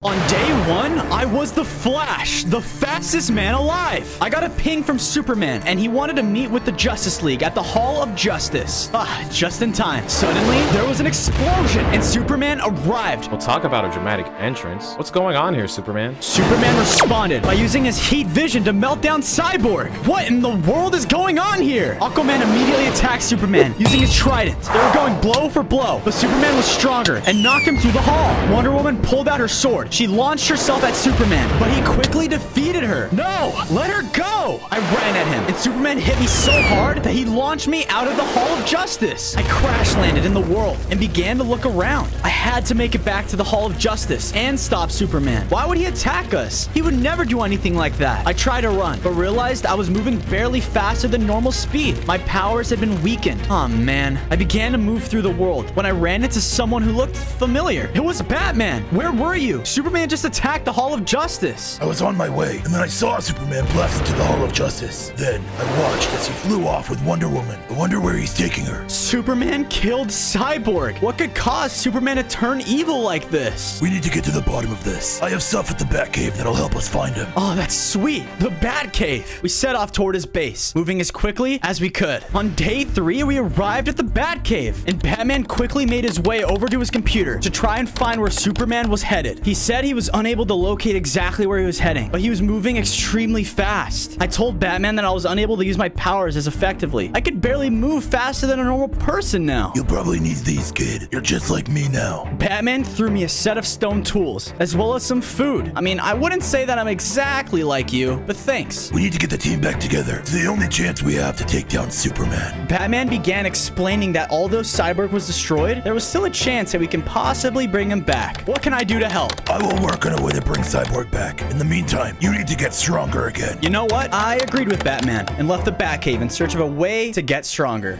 On day 1, I was the Flash, the fastest man alive. I got a ping from Superman, and he wanted to meet with the Justice League at the Hall of Justice. Just in time. Suddenly, there was an explosion, and Superman arrived. We'll talk about a dramatic entrance. What's going on here, Superman? Superman responded by using his heat vision to melt down Cyborg. What in the world is going on here? Aquaman immediately attacked Superman using his trident. They were going blow for blow, but Superman was stronger and knocked him through the hall. Wonder Woman pulled out her sword. She launched herself at Superman, but he quickly defeated her. No, let her go. I ran at him, and Superman hit me so hard that he launched me out of the Hall of Justice. I crash landed in the world and began to look around. I had to make it back to the Hall of Justice and stop Superman. Why would he attack us? He would never do anything like that. I tried to run, but realized I was moving barely faster than normal speed. My powers had been weakened. Oh man. I began to move through the world when I ran into someone who looked familiar. It was Batman. Where were you? Superman just attacked the Hall of Justice. I was on my way, and then I saw Superman blast into the Hall of Justice. Then I watched as he flew off with Wonder Woman. I wonder where he's taking her. Superman killed Cyborg. What could cause Superman to turn evil like this? We need to get to the bottom of this. I have stuff at the Batcave that'll help us find him. Oh, that's sweet. The Batcave. We set off toward his base, moving as quickly as we could. On day 3, we arrived at the Batcave, and Batman quickly made his way over to his computer to try and find where Superman was headed. He said he was unable to locate exactly where he was heading, but he was moving extremely fast. I told Batman that I was unable to use my powers as effectively. I could barely move faster than a normal person now. You'll probably need these, kid. You're just like me now. Batman threw me a set of stone tools, as well as some food. I mean, I wouldn't say that I'm exactly like you, but thanks. We need to get the team back together. It's the only chance we have to take down Superman. Batman began explaining that although Cyborg was destroyed, there was still a chance that we can possibly bring him back. What can I do to help? I will work on a way to bring Cyborg back. In the meantime, you need to get stronger again. You know what? I agreed with Batman and left the Batcave in search of a way to get stronger.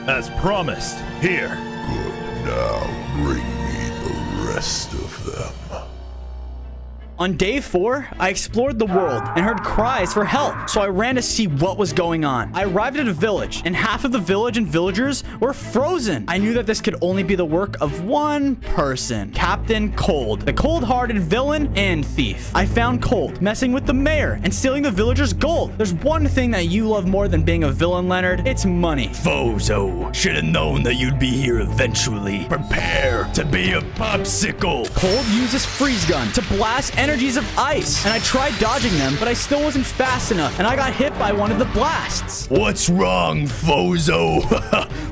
As promised, here. Good. Now, bring me the rest of them. On day 4, I explored the world and heard cries for help, so I ran to see what was going on. I arrived at a village, and half of the village and villagers were frozen. I knew that this could only be the work of one person, Captain Cold, the cold-hearted villain and thief. I found Cold messing with the mayor and stealing the villagers' gold. There's one thing that you love more than being a villain, Leonard. It's money. Fozo, should have known that you'd be here eventually. Prepare to be a popsicle. Cold uses freeze gun to blast energies of ice, and I tried dodging them, but I still wasn't fast enough, and I got hit by one of the blasts. What's wrong, Fozo?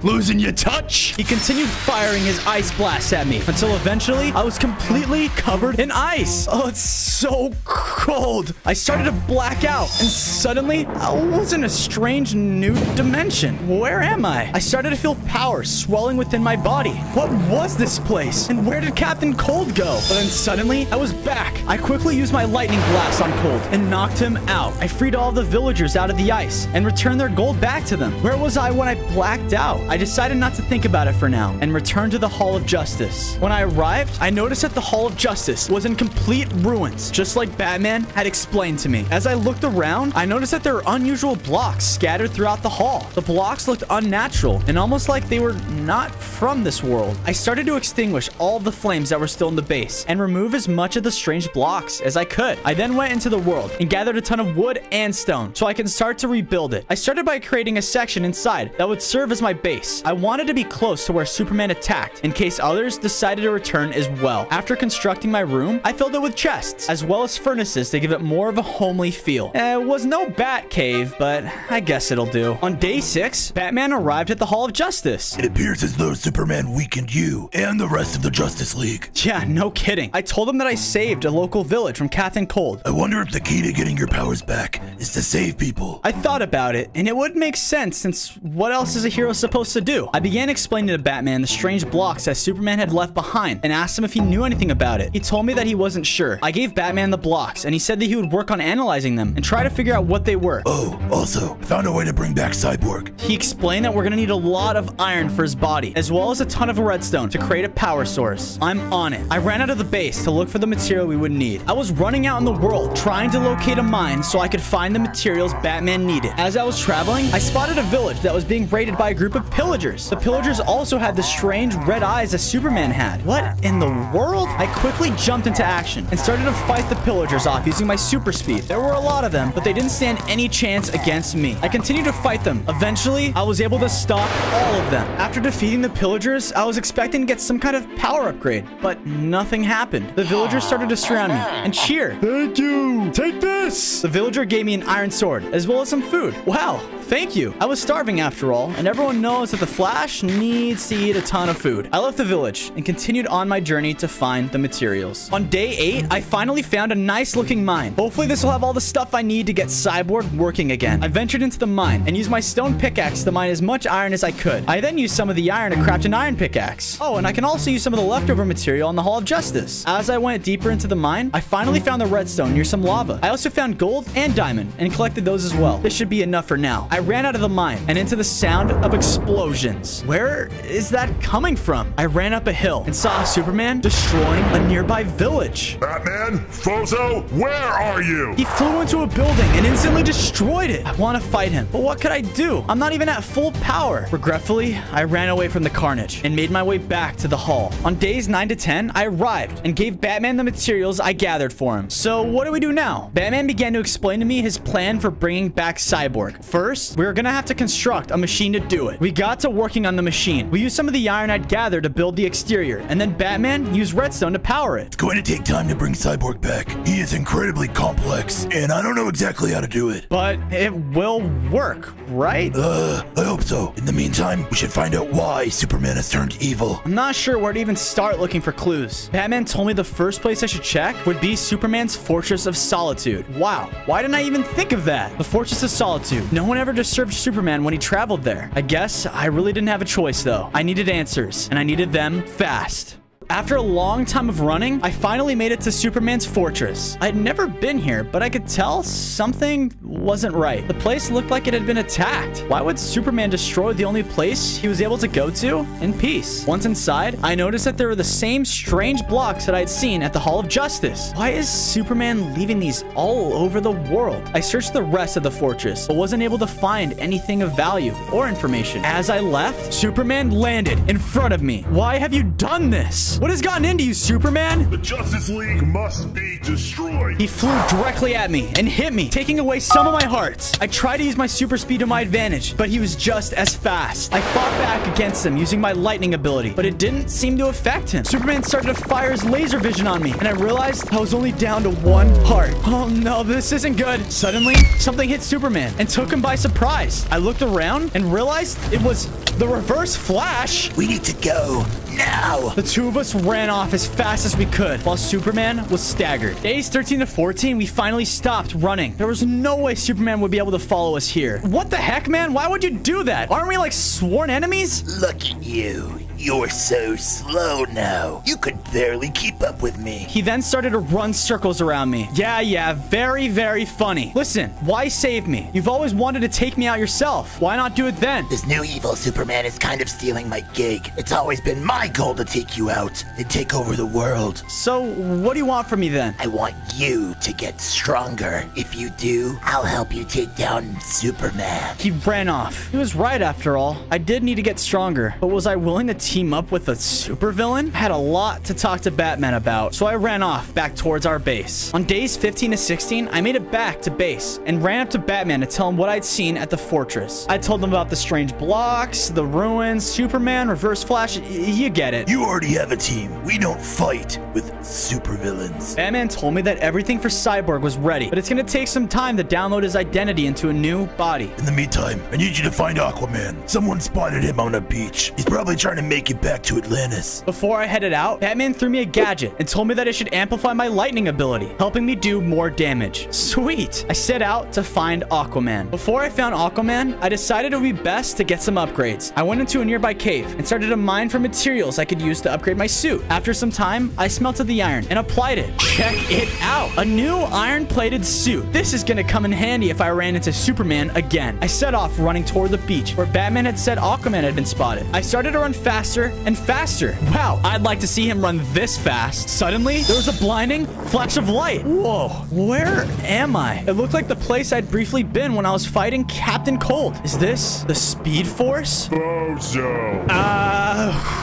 Losing your touch? He continued firing his ice blasts at me until eventually I was completely covered in ice. Oh, it's so cold. I started to black out, and suddenly I was in a strange new dimension. Where am I? I started to feel power swelling within my body. What was this place? And where did Captain Cold go? But then suddenly I was back. I quickly used my lightning blast on Cold and knocked him out. I freed all the villagers out of the ice and returned their gold back to them. Where was I when I blacked out? I decided not to think about it for now and returned to the Hall of Justice. When I arrived, I noticed that the Hall of Justice was in complete ruins, just like Batman had explained to me. As I looked around, I noticed that there were unusual blocks scattered throughout the hall. The blocks looked unnatural and almost like they were not from this world. I started to extinguish all of the flames that were still in the base and remove as much of the strange blocks as I could. I then went into the world and gathered a ton of wood and stone so I can start to rebuild it. I started by creating a section inside that would serve as my base. I wanted to be close to where Superman attacked in case others decided to return as well. After constructing my room, I filled it with chests as well as furnaces to give it more of a homely feel. It was no bat cave, but I guess it'll do. On day 6, Batman arrived at the Hall of Justice. It appears as though Superman weakened you and the rest of the Justice League. Yeah, no kidding. I told him that I saved a local village from Captain Cold. I wonder if the key to getting your powers back is to save people. I thought about it, and it would make sense since what else is a hero supposed to do? I began explaining to Batman the strange blocks that Superman had left behind and asked him if he knew anything about it. He told me that he wasn't sure. I gave Batman the blocks, and he said that he would work on analyzing them and try to figure out what they were. Oh, also, I found a way to bring back Cyborg. He explained that we're gonna need a lot of iron for his body, as well as a ton of redstone to create a power source. I'm on it. I ran out of the base to look for the material we would need. speed. I was running out in the world, trying to locate a mine so I could find the materials Batman needed. As I was traveling, I spotted a village that was being raided by a group of pillagers. The pillagers also had the strange red eyes that Superman had. What in the world? I quickly jumped into action and started to fight the pillagers off using my super speed. There were a lot of them, but they didn't stand any chance against me. I continued to fight them. Eventually, I was able to stop all of them. After defeating the pillagers, I was expecting to get some kind of power upgrade, but nothing happened. The villagers started to surround me and cheer. Thank you. Take this. The villager gave me an iron sword, as well as some food. Wow. Thank you. I was starving after all, and everyone knows that the Flash needs to eat a ton of food. I left the village and continued on my journey to find the materials. On day 8, I finally found a nice looking mine. Hopefully this will have all the stuff I need to get Cyborg working again. I ventured into the mine and used my stone pickaxe to mine as much iron as I could. I then used some of the iron to craft an iron pickaxe. Oh, and I can also use some of the leftover material on the Hall of Justice. As I went deeper into the mine, I finally found the redstone near some lava. I also found gold and diamond and collected those as well. This should be enough for now. I ran out of the mine and into the sound of explosions. Where is that coming from? I ran up a hill and saw Superman destroying a nearby village. Batman? Frozzo? Where are you? He flew into a building and instantly destroyed it. I want to fight him, but what could I do? I'm not even at full power. Regretfully, I ran away from the carnage and made my way back to the hall. On days 9 to 10, I arrived and gave Batman the materials I gathered for him. So what do we do now? Batman began to explain to me his plan for bringing back Cyborg. First, we were gonna have to construct a machine to do it. We got to working on the machine. We used some of the iron I'd gathered to build the exterior, and then Batman used redstone to power it. It's going to take time to bring Cyborg back. He is incredibly complex, and I don't know exactly how to do it. But it will work, right? I hope so. In the meantime, we should find out why Superman has turned evil. I'm not sure where to even start looking for clues. Batman told me the first place I should check would be Superman's Fortress of Solitude. Wow, why didn't I even think of that? The Fortress of Solitude. No one ever disturbed Superman when he traveled there. I guess I really didn't have a choice though. I needed answers, and I needed them fast. After a long time of running, I finally made it to Superman's fortress. I'd never been here, but I could tell something wasn't right. The place looked like it had been attacked. Why would Superman destroy the only place he was able to go to in peace? Once inside, I noticed that there were the same strange blocks that I'd seen at the Hall of Justice. Why is Superman leaving these all over the world? I searched the rest of the fortress, but wasn't able to find anything of value or information. As I left, Superman landed in front of me. Why have you done this? What has gotten into you, Superman? The Justice League must be destroyed. He flew directly at me and hit me, taking away some of my hearts. I tried to use my super speed to my advantage, but he was just as fast. I fought back against him using my lightning ability, but it didn't seem to affect him. Superman started to fire his laser vision on me, and I realized I was only down to one heart. Oh no, this isn't good. Suddenly, something hit Superman and took him by surprise. I looked around and realized it was the Reverse Flash. We need to go now. The two of us ran off as fast as we could, while Superman was staggered. Days 13 to 14, we finally stopped running. There was no way Superman would be able to follow us here. What the heck, man? Why would you do that? Aren't we like sworn enemies? Look at you. You're so slow now. You could barely keep up with me. He then started to run circles around me. Yeah, very, very funny. Listen, why save me? You've always wanted to take me out yourself. Why not do it then? This new evil Superman is kind of stealing my gig. It's always been my goal to take you out and take over the world. So, what do you want from me then? I want you to get stronger. If you do, I'll help you take down Superman. He ran off. He was right after all. I did need to get stronger, but was I willing to team up with a supervillain? I had a lot to talk to Batman about, so I ran off back towards our base. On days 15 to 16, I made it back to base and ran up to Batman to tell him what I'd seen at the fortress. I told him about the strange blocks, the ruins, Superman, Reverse Flash, you get it. You already have a team. We don't fight with supervillains. Batman told me that everything for Cyborg was ready, but it's gonna take some time to download his identity into a new body. In the meantime, I need you to find Aquaman. Someone spotted him on a beach. He's probably trying to make it back to Atlantis. Before I headed out, Batman threw me a gadget and told me that I should amplify my lightning ability, helping me do more damage. Sweet! I set out to find Aquaman. Before I found Aquaman, I decided it would be best to get some upgrades. I went into a nearby cave and started to mine for materials I could use to upgrade my suit. After some time, I smelted the iron and applied it. Check it out! A new iron-plated suit. This is gonna come in handy if I ran into Superman again. I set off running toward the beach where Batman had said Aquaman had been spotted. I started to run faster and faster. Wow, I'd like to see him run this fast. fast. Suddenly, there was a blinding flash of light. Whoa, where am I? It looked like the place I'd briefly been when I was fighting Captain Cold. Is this the Speed Force? Bozo.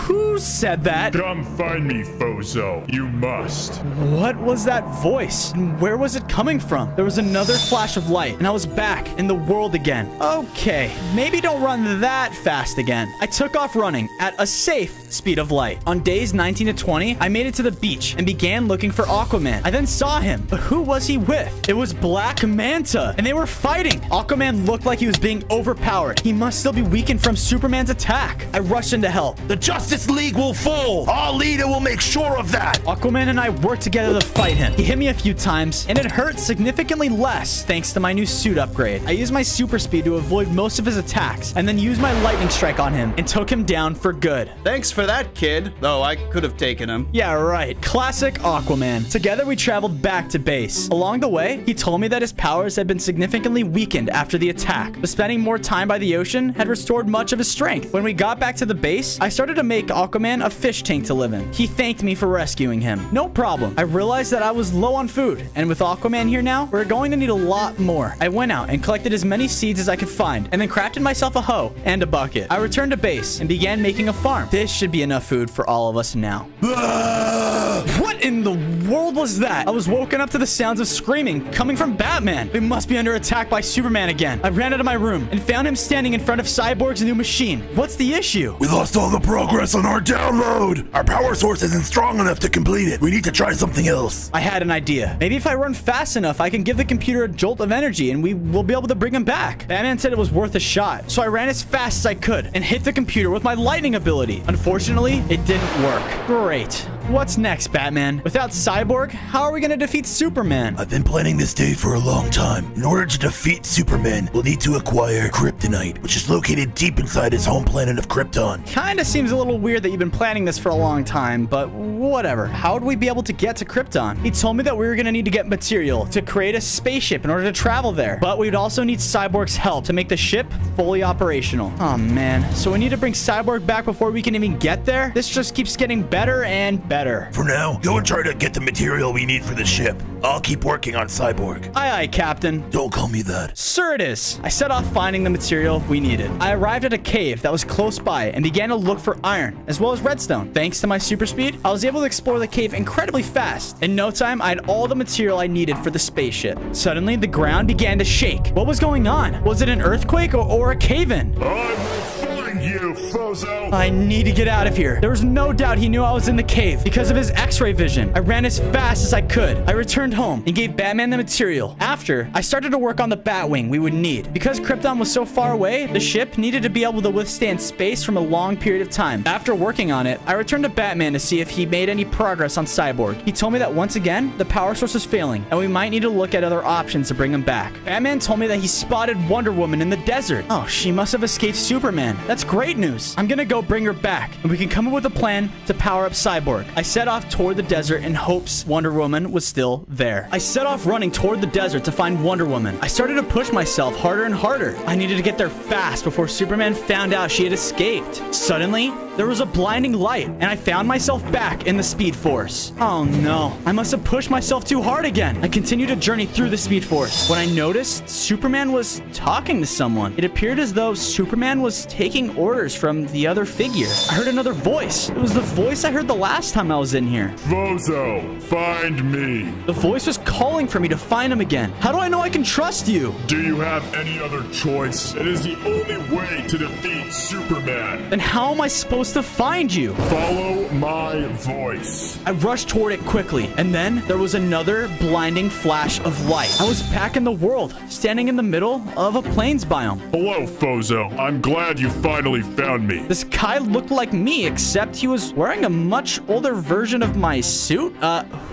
Who said that? Come find me, Fozo. You must. What was that voice? And where was it coming from? There was another flash of light, and I was back in the world again. Okay, maybe don't run that fast again. I took off running at a safe speed of light. On days 19 to 20, I made it to the beach and began looking for Aquaman. I then saw him, but who was he with? It was Black Manta, and they were fighting. Aquaman looked like he was being overpowered. He must still be weakened from Superman's attack. I rushed in to help. The Justice League will fall. Our leader will make sure of that. Aquaman and I worked together to fight him. He hit me a few times, and it hurt significantly less thanks to my new suit upgrade. I used my super speed to avoid most of his attacks, and then used my lightning strike on him and took him down for good. Thanks for that, kid. Though I could have taken him. Yeah, right. Classic Aquaman. Together, we traveled back to base. Along the way, he told me that his powers had been significantly weakened after the attack, but spending more time by the ocean had restored much of his strength. When we got back to the base, I started to make Aquaman a fish tank to live in. He thanked me for rescuing him. No problem. I realized that I was low on food, and with Aquaman here now, we're going to need a lot more. I went out and collected as many seeds as I could find, and then crafted myself a hoe and a bucket. I returned to base and began making a farm. This should be enough food for all of us now. What in the world was that? I was woken up to the sounds of screaming coming from Batman. We must be under attack by Superman again. I ran out of my room and found him standing in front of Cyborg's new machine. What's the issue? We lost all the progress on our download. Our power source isn't strong enough to complete it. We need to try something else. I had an idea. Maybe if I run fast enough, I can give the computer a jolt of energy and we will be able to bring him back. Batman said it was worth a shot, so I ran as fast as I could and hit the computer with my lightning ability. Unfortunately, it didn't work. Great. What's next, Batman? Without Cyborg, how are we going to defeat Superman? I've been planning this day for a long time. In order to defeat Superman, we'll need to acquire Kryptonite, which is located deep inside his home planet of Krypton. Kinda seems a little weird that you've been planning this for a long time, but whatever. How would we be able to get to Krypton? He told me that we were going to need to get material to create a spaceship in order to travel there, but we'd also need Cyborg's help to make the ship fully operational. Oh man, so we need to bring Cyborg back before we can even get there? This just keeps getting better and better. For now, go and try to get the material we need for the ship. I'll keep working on Cyborg. Aye, aye, Captain. Don't call me that. Sir, it is. I set off finding the material we needed. I arrived at a cave that was close by and began to look for iron, as well as redstone. Thanks to my super speed, I was able to explore the cave incredibly fast. In no time, I had all the material I needed for the spaceship. Suddenly, the ground began to shake. What was going on? Was it an earthquake or a cave-in? I will find you, Fozo. I need to get out of here. There was no doubt he knew I was in the cave because of his x-ray vision. I ran as fast as I could. I returned home and gave Batman the material. After, I started to work on the Batwing we would need. Because Krypton was so far away, the ship needed to be able to withstand space from a long period of time. After working on it, I returned to Batman to see if he made any progress on Cyborg. He told me that once again, the power source was failing, and we might need to look at other options to bring him back. Batman told me that he spotted Wonder Woman in the desert. Oh, she must have escaped Superman. That's great news. I'm gonna go bring her back, and we can come up with a plan to power up Cyborg. I set off toward the desert in hopes Wonder Woman was still there. I set off running toward the desert to find Wonder Woman. I started to push myself harder and harder. I needed to get there fast before Superman found out she had escaped. Suddenly, there was a blinding light, and I found myself back in the Speed Force. Oh no, I must have pushed myself too hard again. I continued to journey through the Speed Force when I noticed Superman was talking to someone. It appeared as though Superman was taking orders from the other figure. I heard another voice. It was the voice I heard the last time I was in here. Fozo, find me. The voice was calling for me to find him again. How do I know I can trust you? Do you have any other choice? It is the only way to defeat Superman. Then how am I supposed to find you? Follow my voice. I rushed toward it quickly, and then there was another blinding flash of light. I was back in the world, standing in the middle of a plains biome. Hello, Fozo. I'm glad you finally found me. This guy looked like me, except he was wearing a much older version of my suit.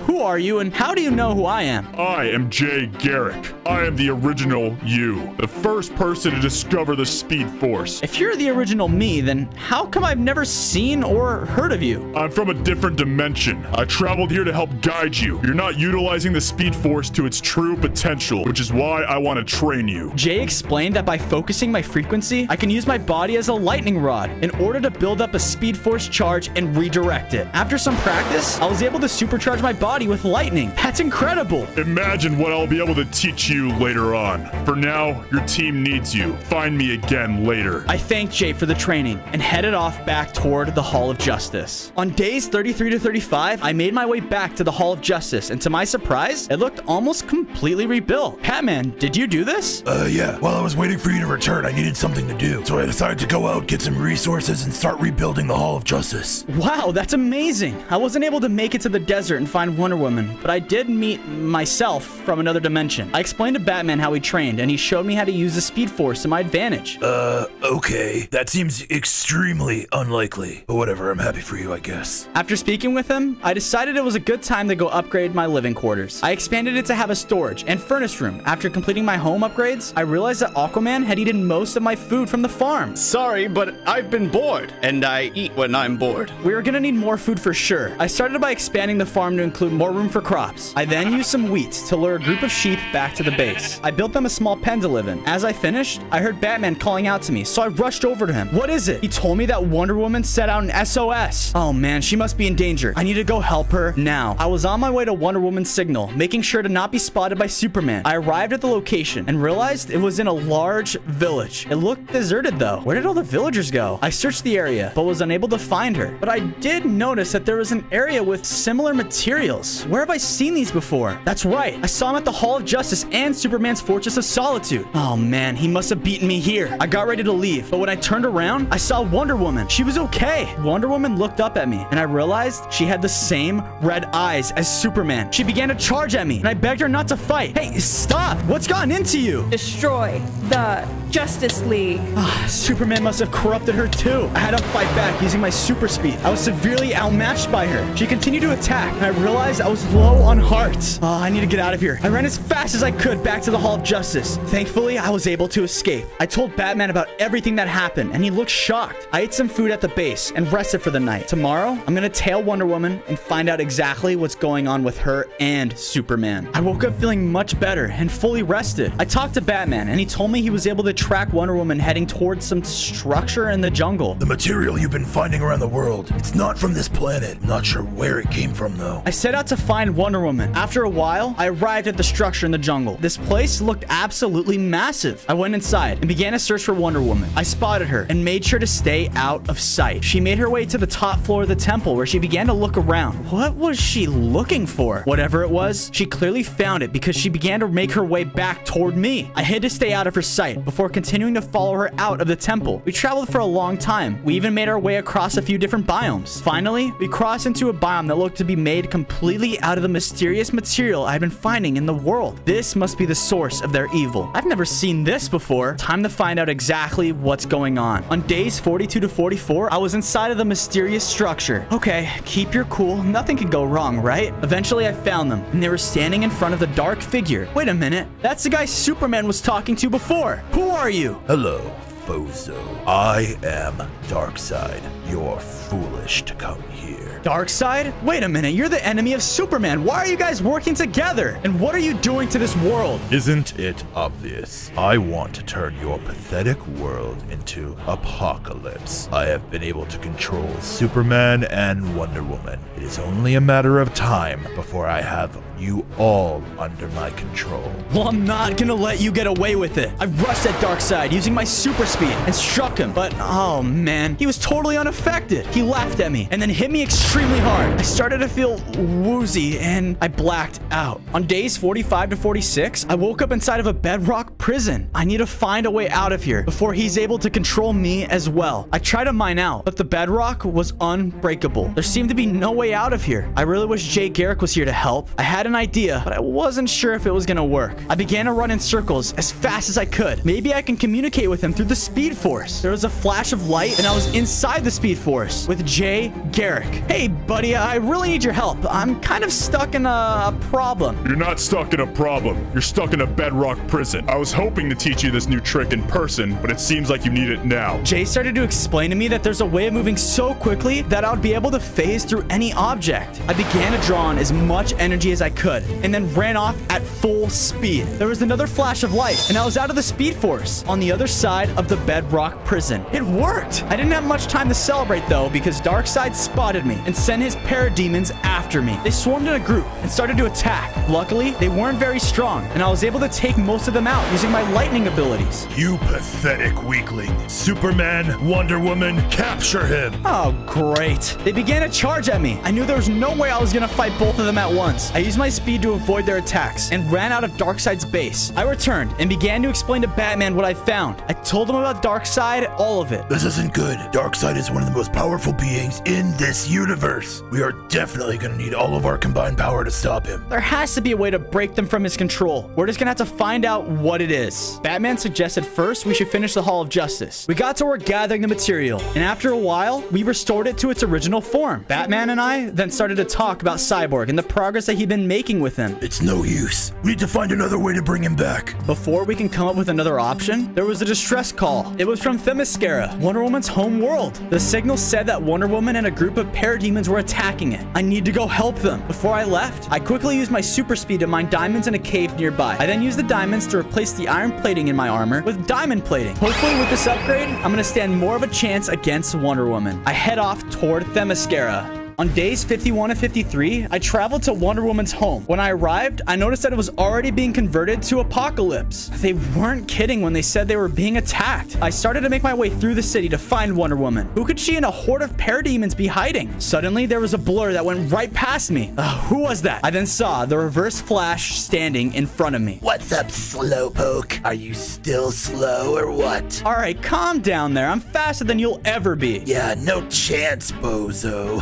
Who are you, and how do you know who I am? I am Jay Garrick. I am the original you, the first person to discover the Speed Force. If you're the original me, then how come I've never seen or heard of you? I'm from a different dimension. I traveled here to help guide you. You're not utilizing the Speed Force to its true potential, which is why I want to train you. Jay explained that by focusing my frequency, I can use my body as a lightning rod in order to build up a Speed Force charge and redirect it. After some practice, I was able to supercharge my body with lightning. That's incredible. Imagine what I'll be able to teach you later on. For now, your team needs you. Find me again later. I thanked Jay for the training and headed off back toward the Hall of Justice. On days 33 to 35, I made my way back to the Hall of Justice, and to my surprise, it looked almost completely rebuilt. Batman, did you do this? Yeah. While I was waiting for you to return, I needed something to do. So I decided to go out, get some resources, and start rebuilding the Hall of Justice. Wow, that's amazing. I wasn't able to make it to the desert and find Wonder Woman, but I did meet myself from another dimension. I explained to Batman how he trained, and he showed me how to use the Speed Force to my advantage. Okay. That seems extremely unlikely. But whatever, I'm happy for you, I guess. After speaking with him, I decided it was a good time to go upgrade my living quarters. I expanded it to have a storage and furnace room. After completing my home upgrades, I realized that Aquaman had eaten most of my food from the farm. Sorry, but I've been bored, and I eat when I'm bored. We are gonna need more food for sure. I started by expanding the farm to include more room for crops. I then used some wheat to lure a group of sheep back to the base. I built them a small pen to live in. As I finished, I heard Batman calling out to me, so I rushed over to him. What is it? He told me that Wonder Woman set out an SOS. Oh man, she must be in danger. I need to go help her now. I was on my way to Wonder Woman's signal, making sure to not be spotted by Superman. I arrived at the location and realized it was in a large village. It looked deserted though. Where did all the villagers go? I searched the area, but was unable to find her. But I did notice that there was an area with similar materials. Where have I seen these before? That's right. I saw them at the Hall of Justice and Superman's Fortress of Solitude. Oh man, he must have beaten me here. I got ready to leave, but when I turned around, I saw Wonder Woman. She was okay. Wonder Woman looked up at me, and I realized she had the same red eyes as Superman. She began to charge at me, and I begged her not to fight. Hey, stop! What's gotten into you? Destroy the Justice League. Superman must have corrupted her too. I had to fight back using my super speed. I was severely outmatched by her. She continued to attack, and I realized I was low on hearts. I need to get out of here. I ran as fast as I could back to the Hall of Justice. Thankfully, I was able to escape. I told Batman about everything that happened, and he looked shocked. I ate some food at the base and rested for the night. Tomorrow, I'm gonna tail Wonder Woman and find out exactly what's going on with her and Superman. I woke up feeling much better and fully rested. I talked to Batman, and he told me he was able to track Wonder Woman heading towards some structure in the jungle. The material you've been finding around the world, it's not from this planet. I'm not sure where it came from, though. I set out to find Wonder Woman. After a while, I arrived at the structure in the jungle. This place looked absolutely massive. I went inside and began a search for Wonder Woman. I spotted her and made sure to stay out of sight. She made her way to the top floor of the temple where she began to look around. What was she looking for? Whatever it was, she clearly found it because she began to make her way back toward me. I hid to stay out of her sight before continuing to follow her out of the temple. We traveled for a long time. We even made our way across a few different biomes. Finally, we crossed into a biome that looked to be made completely out of the mysterious material I've been finding in the world. This must be the source of their evil. I've never seen this before. Time to find out exactly what's going on. On days 42 to 44, I was inside of the mysterious structure. Okay, keep your cool. Nothing could go wrong, right? Eventually, I found them, and they were standing in front of the dark figure. Wait a minute. That's the guy Superman was talking to before. Who are you? Hello, Bozo. I am Darkseid. You're foolish to come here. Darkseid? Wait a minute, you're the enemy of Superman. Why are you guys working together? And what are you doing to this world? Isn't it obvious? I want to turn your pathetic world into apocalypse. I have been able to control Superman and Wonder Woman. It is only a matter of time before I have you all under my control. Well, I'm not gonna let you get away with it. I rushed at Darkseid using my super speed and struck him, but oh man, he was totally unaffected. He laughed at me and then hit me extremely hard. I started to feel woozy and I blacked out. On days 45 to 46, I woke up inside of a bedrock prison. I need to find a way out of here before he's able to control me as well. I tried to mine out, but the bedrock was unbreakable. There seemed to be no way out of here. I really wish Jay Garrick was here to help. I had an idea, but I wasn't sure if it was gonna work. I began to run in circles as fast as I could. Maybe I can communicate with him through the Speed Force. There was a flash of light, and I was inside the Speed Force with Jay Garrick. Hey, buddy, I really need your help. I'm kind of stuck in a problem. You're not stuck in a problem. You're stuck in a bedrock prison. I was hoping to teach you this new trick in person, but it seems like you need it now. Jay started to explain to me that there's a way of moving so quickly that I would be able to phase through any object. I began to draw on as much energy as I could, and then ran off at full speed. There was another flash of light, and I was out of the Speed Force on the other side of the bedrock prison. It worked! I didn't have much time to celebrate, though, because Darkseid spotted me and sent his parademons after me. They swarmed in a group and started to attack. Luckily, they weren't very strong, and I was able to take most of them out using my lightning abilities. You pathetic weakling. Superman, Wonder Woman, capture him. Oh, great. They began to charge at me. I knew there was no way I was gonna fight both of them at once. I used my speed to avoid their attacks and ran out of Darkseid's base. I returned and began to explain to Batman what I found. I told him about Darkseid, all of it. This isn't good. Darkseid is one of the most powerful beings in this universe. We are definitely going to need all of our combined power to stop him. There has to be a way to break them from his control. We're just gonna have to find out what it is. Batman suggested first we should finish the Hall of Justice. We got to work gathering the material, and after a while, we restored it to its original form. Batman and I then started to talk about Cyborg and the progress that he'd been making with him. It's no use. We need to find another way to bring him back. Before we can come up with another option, there was a distress call. It was from Themyscira, Wonder Woman's home world. The signal said that Wonder Woman and a group of parademons were attacking it. I need to go help them. Before I left, I quickly used my super speed to mine diamonds in a cave nearby. I then used the diamonds to replace the iron plating in my armor with diamond plating. Hopefully with this upgrade, I'm gonna stand more of a chance against Wonder Woman. I head off toward Themyscira. On days 51 and 53, I traveled to Wonder Woman's home. When I arrived, I noticed that it was already being converted to Apocalypse. They weren't kidding when they said they were being attacked. I started to make my way through the city to find Wonder Woman. Who could she and a horde of parademons be hiding? Suddenly, there was a blur that went right past me. Who was that? I then saw the Reverse Flash standing in front of me. What's up, Slowpoke? Are you still slow or what? All right, calm down there. I'm faster than you'll ever be. Yeah, no chance, bozo.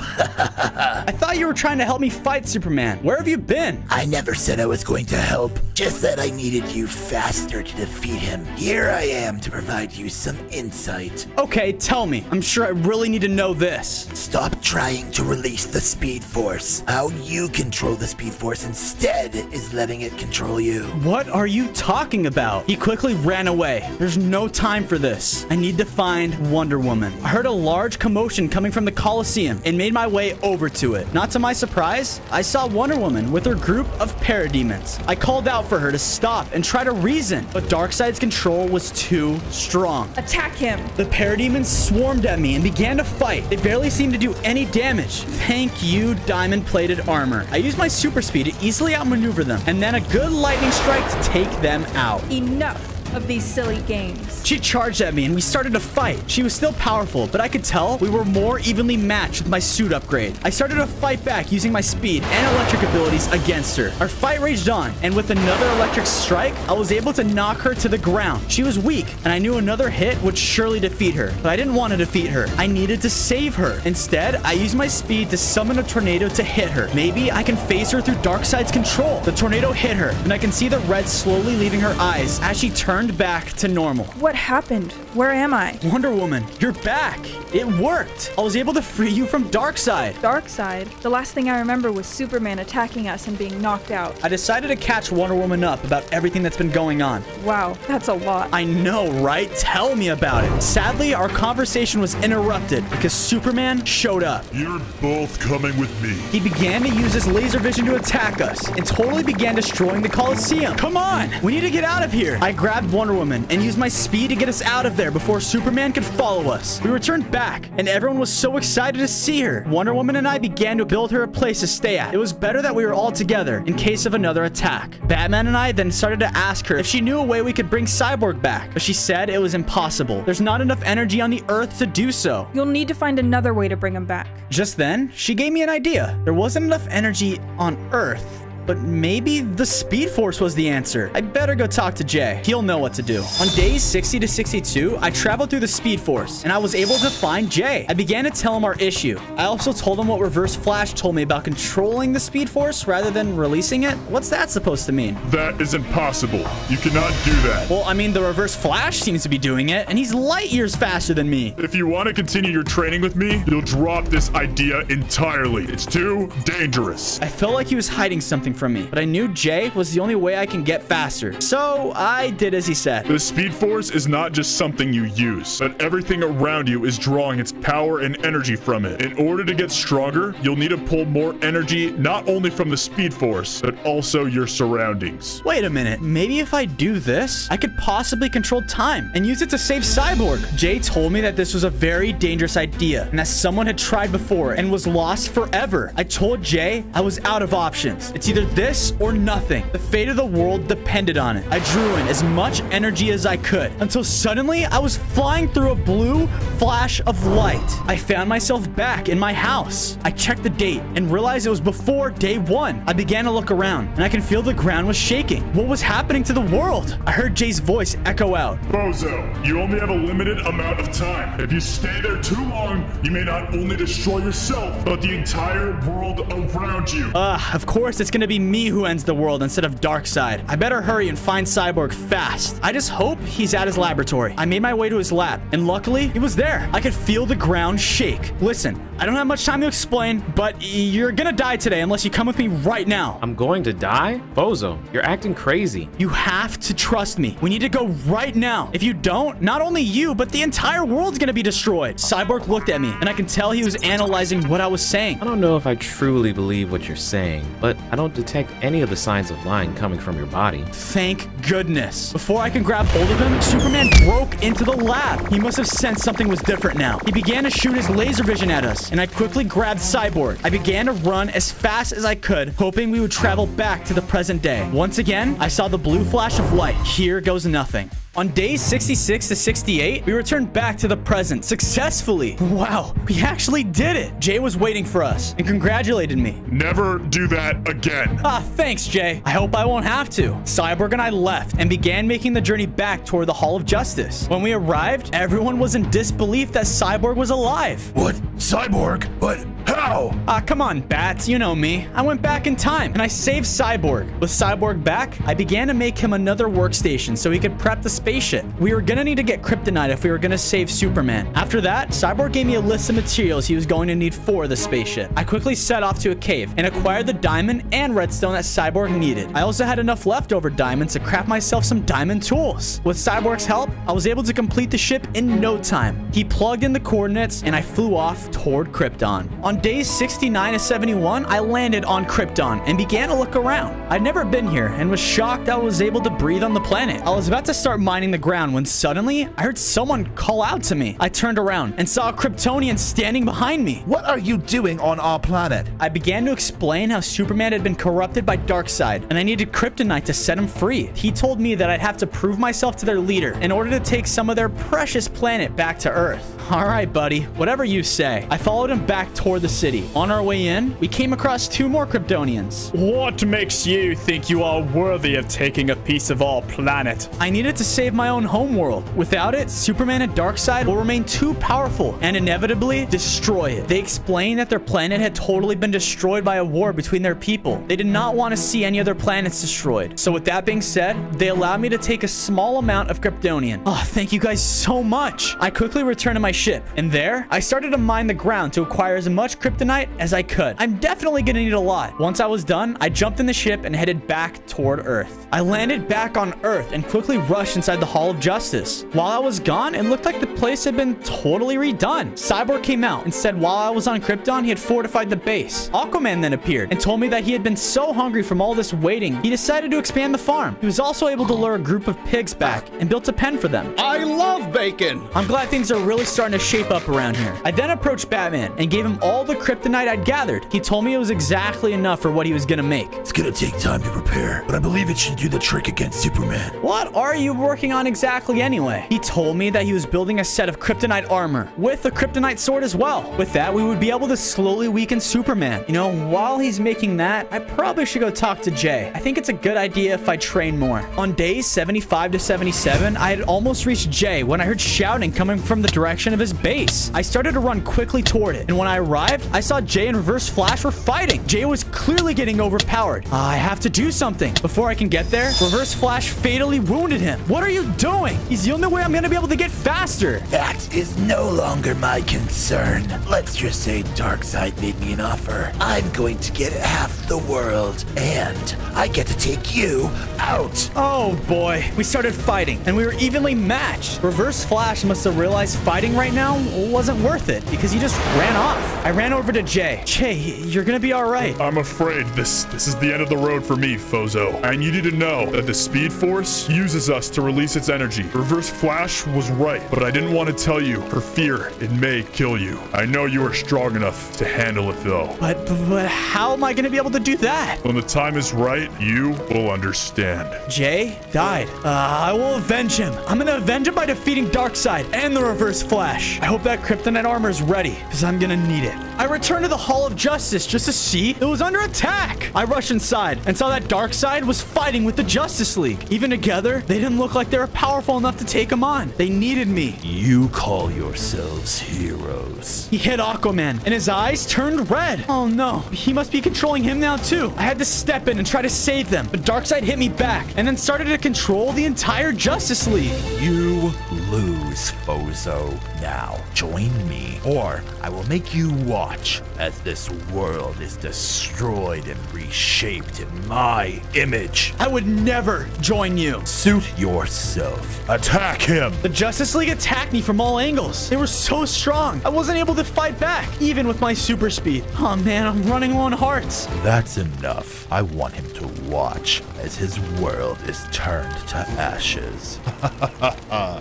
I thought you were trying to help me fight Superman. Where have you been? I never said I was going to help, just that I needed you faster to defeat him. Here I am to provide you some insight. Okay, tell me. I'm sure I really need to know this. Stop trying to release the Speed Force. How you control the Speed Force instead is letting it control you. What are you talking about? He quickly ran away. There's no time for this. I need to find Wonder Woman. I heard a large commotion coming from the Coliseum and made my way over to it. Not to my surprise, I saw Wonder Woman with her group of parademons. I called out for her to stop and try to reason, but Darkseid's control was too strong. Attack him. The parademons swarmed at me and began to fight. They barely seemed to do any damage. Thank you, diamond-plated armor. I used my super speed to easily outmaneuver them, and then a good lightning strike to take them out. Enough of these silly games. She charged at me and we started to fight. She was still powerful, but I could tell we were more evenly matched with my suit upgrade. I started to fight back using my speed and electric abilities against her. Our fight raged on, and with another electric strike, I was able to knock her to the ground. She was weak, and I knew another hit would surely defeat her, but I didn't want to defeat her. I needed to save her. Instead, I used my speed to summon a tornado to hit her. Maybe I can phase her through Darkseid's control. The tornado hit her, and I can see the red slowly leaving her eyes as she turned back to normal. What happened? Where am I? Wonder Woman, you're back. It worked. I was able to free you from Darkseid. Darkseid? The last thing I remember was Superman attacking us and being knocked out. I decided to catch Wonder Woman up about everything that's been going on. Wow, that's a lot. I know, right? Tell me about it. Sadly, our conversation was interrupted because Superman showed up. You're both coming with me. He began to use his laser vision to attack us and totally began destroying the Coliseum. Come on, we need to get out of here. I grabbed Wonder Woman and used my speed to get us out of there before Superman could follow us. We returned back and everyone was so excited to see her. Wonder Woman and I began to build her a place to stay at. It was better that we were all together in case of another attack. Batman and I then started to ask her if she knew a way we could bring Cyborg back, but she said it was impossible. There's not enough energy on the Earth to do so. You'll need to find another way to bring him back. Just then, she gave me an idea. There wasn't enough energy on Earth. but maybe the Speed Force was the answer. I better go talk to Jay. He'll know what to do. On days 60 to 62, I traveled through the Speed Force, and I was able to find Jay. I began to tell him our issue. I also told him what Reverse Flash told me about controlling the Speed Force rather than releasing it. What's that supposed to mean? That is impossible. You cannot do that. Well, I mean, the Reverse Flash seems to be doing it, and he's light years faster than me. If you want to continue your training with me, you'll drop this idea entirely. It's too dangerous. I felt like he was hiding something from me, but I knew Jay was the only way I can get faster. So I did as he said. The Speed Force is not just something you use, but everything around you is drawing its power and energy from it. In order to get stronger, you'll need to pull more energy not only from the Speed Force, but also your surroundings. Wait a minute. Maybe if I do this, I could possibly control time and use it to save Cyborg. Jay told me that this was a very dangerous idea and that someone had tried before and was lost forever. I told Jay I was out of options. It's either this or nothing. The fate of the world depended on it. I drew in as much energy as I could until suddenly I was flying through a blue flash of light. I found myself back in my house. I checked the date and realized it was before day 1. I began to look around and I can feel the ground was shaking. What was happening to the world? I heard Jay's voice echo out. Bozo, you only have a limited amount of time. If you stay there too long, you may not only destroy yourself, but the entire world around you. Of course it's gonna be me who ends the world instead of Darkseid. I better hurry and find Cyborg fast. I just hope he's at his laboratory. I made my way to his lab, and luckily, he was there. I could feel the ground shake. Listen, I don't have much time to explain, but you're gonna die today unless you come with me right now. I'm going to die? Bozo, you're acting crazy. You have to trust me. We need to go right now. If you don't, not only you, but the entire world's gonna be destroyed. Cyborg looked at me, and I can tell he was analyzing what I was saying. I don't know if I truly believe what you're saying, but I don't detect any of the signs of lying coming from your body. Thank goodness. Before I can grab hold of him, Superman broke into the lab. He must have sensed something was different now. He began to shoot his laser vision at us, and I quickly grabbed Cyborg. I began to run as fast as I could, hoping we would travel back to the present day. Once again, I saw the blue flash of light. Here goes nothing. On days 66 to 68, we returned back to the present successfully. Wow, we actually did it. Jay was waiting for us and congratulated me. Never do that again. Thanks, Jay. I hope I won't have to. Cyborg and I left and began making the journey back toward the Hall of Justice. When we arrived, everyone was in disbelief that Cyborg was alive. What? Cyborg? But how? Come on, Bats. You know me. I went back in time and I saved Cyborg. With Cyborg back, I began to make him another workstation so he could prep the spaceship. We were gonna need to get kryptonite if we were gonna save Superman. After that, Cyborg gave me a list of materials he was going to need for the spaceship. I quickly set off to a cave and acquired the diamond and redstone that Cyborg needed. I also had enough leftover diamonds to craft myself some diamond tools. With Cyborg's help, I was able to complete the ship in no time. He plugged in the coordinates and I flew off toward Krypton. On days 69 to 71, I landed on Krypton and began to look around. I'd never been here and was shocked I was able to breathe on the planet. I was about to start mining the ground when suddenly I heard someone call out to me. I turned around and saw a Kryptonian standing behind me. What are you doing on our planet? I began to explain how Superman had been corrupted by Darkseid and I needed kryptonite to set him free. He told me that I'd have to prove myself to their leader in order to take some of their precious planet back to Earth. All right, buddy, whatever you say. I followed him back toward the city. On our way in, we came across 2 more Kryptonians. What makes you think you are worthy of taking a piece of our planet? I needed to save my own homeworld. Without it, Superman and Darkseid will remain too powerful and inevitably destroy it. They explained that their planet had totally been destroyed by a war between their people. They did not want to see any other planets destroyed. So with that being said, they allowed me to take a small amount of Kryptonian. Oh, thank you guys so much. I quickly returned to my ship, and there, I started to mine the ground to acquire as much kryptonite as I could. I'm definitely gonna need a lot. Once I was done, I jumped in the ship and headed back toward Earth. I landed back on Earth and quickly rushed inside the Hall of Justice. While I was gone, it looked like the place had been totally redone. Cyborg came out and said while I was on Krypton, he had fortified the base. Aquaman then appeared and told me that he had been so hungry from all this waiting, he decided to expand the farm. He was also able to lure a group of pigs back and built a pen for them. I love bacon. I'm glad things are really starting to shape up around here. I then approached Batman and gave him all the kryptonite I'd gathered. He told me it was exactly enough for what he was gonna make. It's gonna take time to prepare, but I believe it should do the trick against Superman. What are you working on exactly anyway? He told me that he was building a set of kryptonite armor with a kryptonite sword as well. With that, we would be able to slowly weaken Superman. You know, while he's making that, I probably should go talk to Jay. I think it's a good idea if I train more. On days 75 to 77, I had almost reached Jay when I heard shouting coming from the direction of his base. I started to run quickly toward it, and when I arrived, I saw Jay and Reverse Flash were fighting. Jay was clearly getting overpowered. I have to do something. Before I can get there, Reverse Flash fatally wounded him. What are you doing? He's the only way I'm gonna be able to get faster. That is no longer my concern. Let's just say Darkseid made me an offer. I'm going to get half the world, and I get to take you out. Oh boy, we started fighting, and we were evenly matched. Reverse Flash must have realized fighting right now wasn't worth it because he just ran off. I ran over to Jay. Jay, you're gonna be all right. I'm afraid this is the end of the road for me, Fozo. I need you to know that the Speed Force uses us to release its energy. Reverse Flash was right, but I didn't want to tell you for fear it may kill you. I know you are strong enough to handle it though. But how am I gonna be able to do that? When the time is right, you will understand. Jay died. I will avenge him. I'm gonna avenge him by defeating Darkseid and the Reverse Flash. I hope that kryptonite armor is ready, because I'm gonna need it. I returned to the Hall of Justice just to see it was under attack. I rushed inside and saw that Darkseid was fighting with the Justice League. Even together, they didn't look like they were powerful enough to take him on. They needed me. You call yourselves heroes. He hit Aquaman, and his eyes turned red. Oh no, he must be controlling him now too. I had to step in and try to save them, but Darkseid hit me back and then started to control the entire Justice League. You lose, Fozo. Now, join me, or I will make you watch as this world is destroyed and reshaped in my image. I would never join you. Suit yourself. Attack him. The Justice League attacked me from all angles. They were so strong. I wasn't able to fight back, even with my super speed. Oh man, I'm running low on hearts. That's enough. I want him to watch as his world is turned to ashes.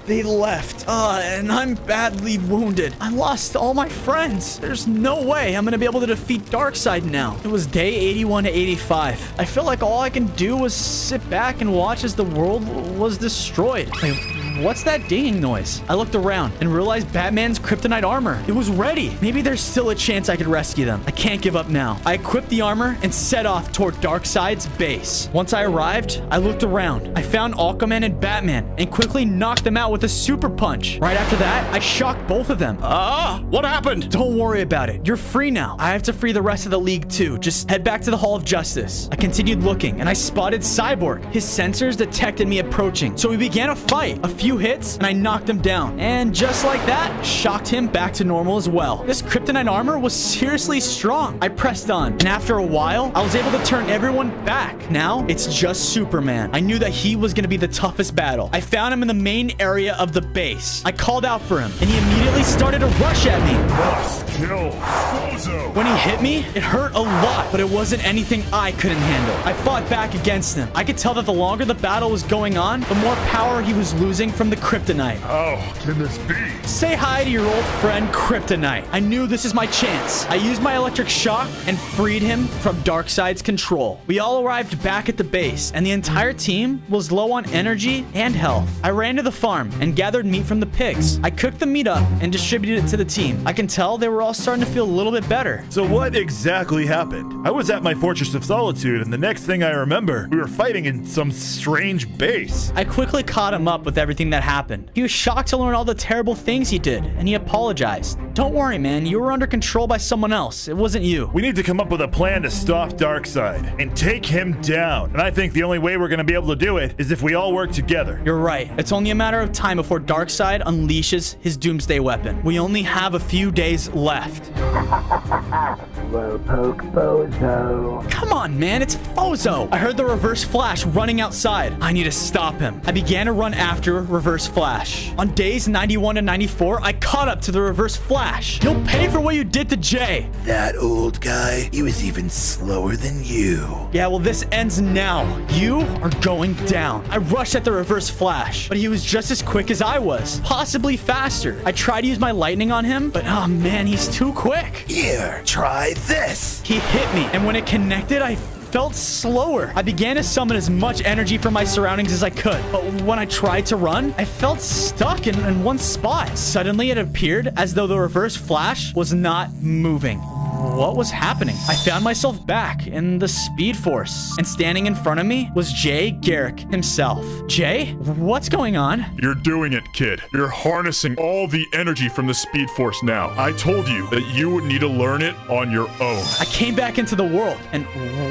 They left, and I'm badly wounded. I lost all my friends. There's no way I'm gonna be able to defeat Darkseid now. It was day 81 to 85. I feel like all I can do was sit back and watch as the world was destroyed. What's that dinging noise? I looked around and realized Batman's kryptonite armor. It was ready. Maybe there's still a chance I could rescue them. I can't give up now. I equipped the armor and set off toward Darkseid's base. Once I arrived, I looked around. I found Aquaman and Batman and quickly knocked them out with a super punch. Right after that, I shocked both of them. What happened? Don't worry about it. You're free now. I have to free the rest of the League too. Just head back to the Hall of Justice. I continued looking and I spotted Cyborg. His sensors detected me approaching, so we began a fight. A few hits and I knocked him down, and just like that, shocked him back to normal as well. This kryptonite armor was seriously strong. I pressed on, and after a while, I was able to turn everyone back. Now, it's just Superman. I knew that he was going to be the toughest battle. I found him in the main area of the base. I called out for him, and he immediately started to rush at me. Must kill Fozo. When he hit me, it hurt a lot, but it wasn't anything I couldn't handle. I fought back against him. I could tell that the longer the battle was going on, the more power he was losing from the kryptonite. How can this be? Say hi to your old friend Kryptonite. I knew this is my chance. I used my electric shock and freed him from Darkseid's control. We all arrived back at the base, and the entire team was low on energy and health. I ran to the farm and gathered meat from the pigs. I cooked the meat up and distributed it to the team. I can tell they were all starting to feel a little bit better. So what exactly happened? I was at my Fortress of Solitude, and the next thing I remember, we were fighting in some strange base. I quickly caught him up with everything that happened. He was shocked to learn all the terrible things he did, and he apologized. Don't worry, man. You were under control by someone else. It wasn't you. We need to come up with a plan to stop Darkseid and take him down. And I think the only way we're going to be able to do it is if we all work together. You're right. It's only a matter of time before Darkseid unleashes his doomsday weapon. We only have a few days left. Slowpoke Fozo. Come on, man. It's Fozo. I heard the Reverse Flash running outside. I need to stop him. I began to run after Reverse Flash. On days 91 to 94, I caught up to the Reverse Flash Flash. You'll pay for what you did to Jay. That old guy, he was even slower than you. Yeah, well, this ends now. You are going down. I rushed at the Reverse Flash, but he was just as quick as I was, possibly faster. I tried to use my lightning on him, but oh man, he's too quick. Here, try this. He hit me, and when it connected, I felt slower. I began to summon as much energy from my surroundings as I could, but when I tried to run, I felt stuck in one spot. Suddenly, it appeared as though the Reverse Flash was not moving. What was happening? I found myself back in the Speed Force, and standing in front of me was Jay Garrick himself. Jay, what's going on? You're doing it, kid. You're harnessing all the energy from the Speed Force now. I told you that you would need to learn it on your own. I came back into the world, and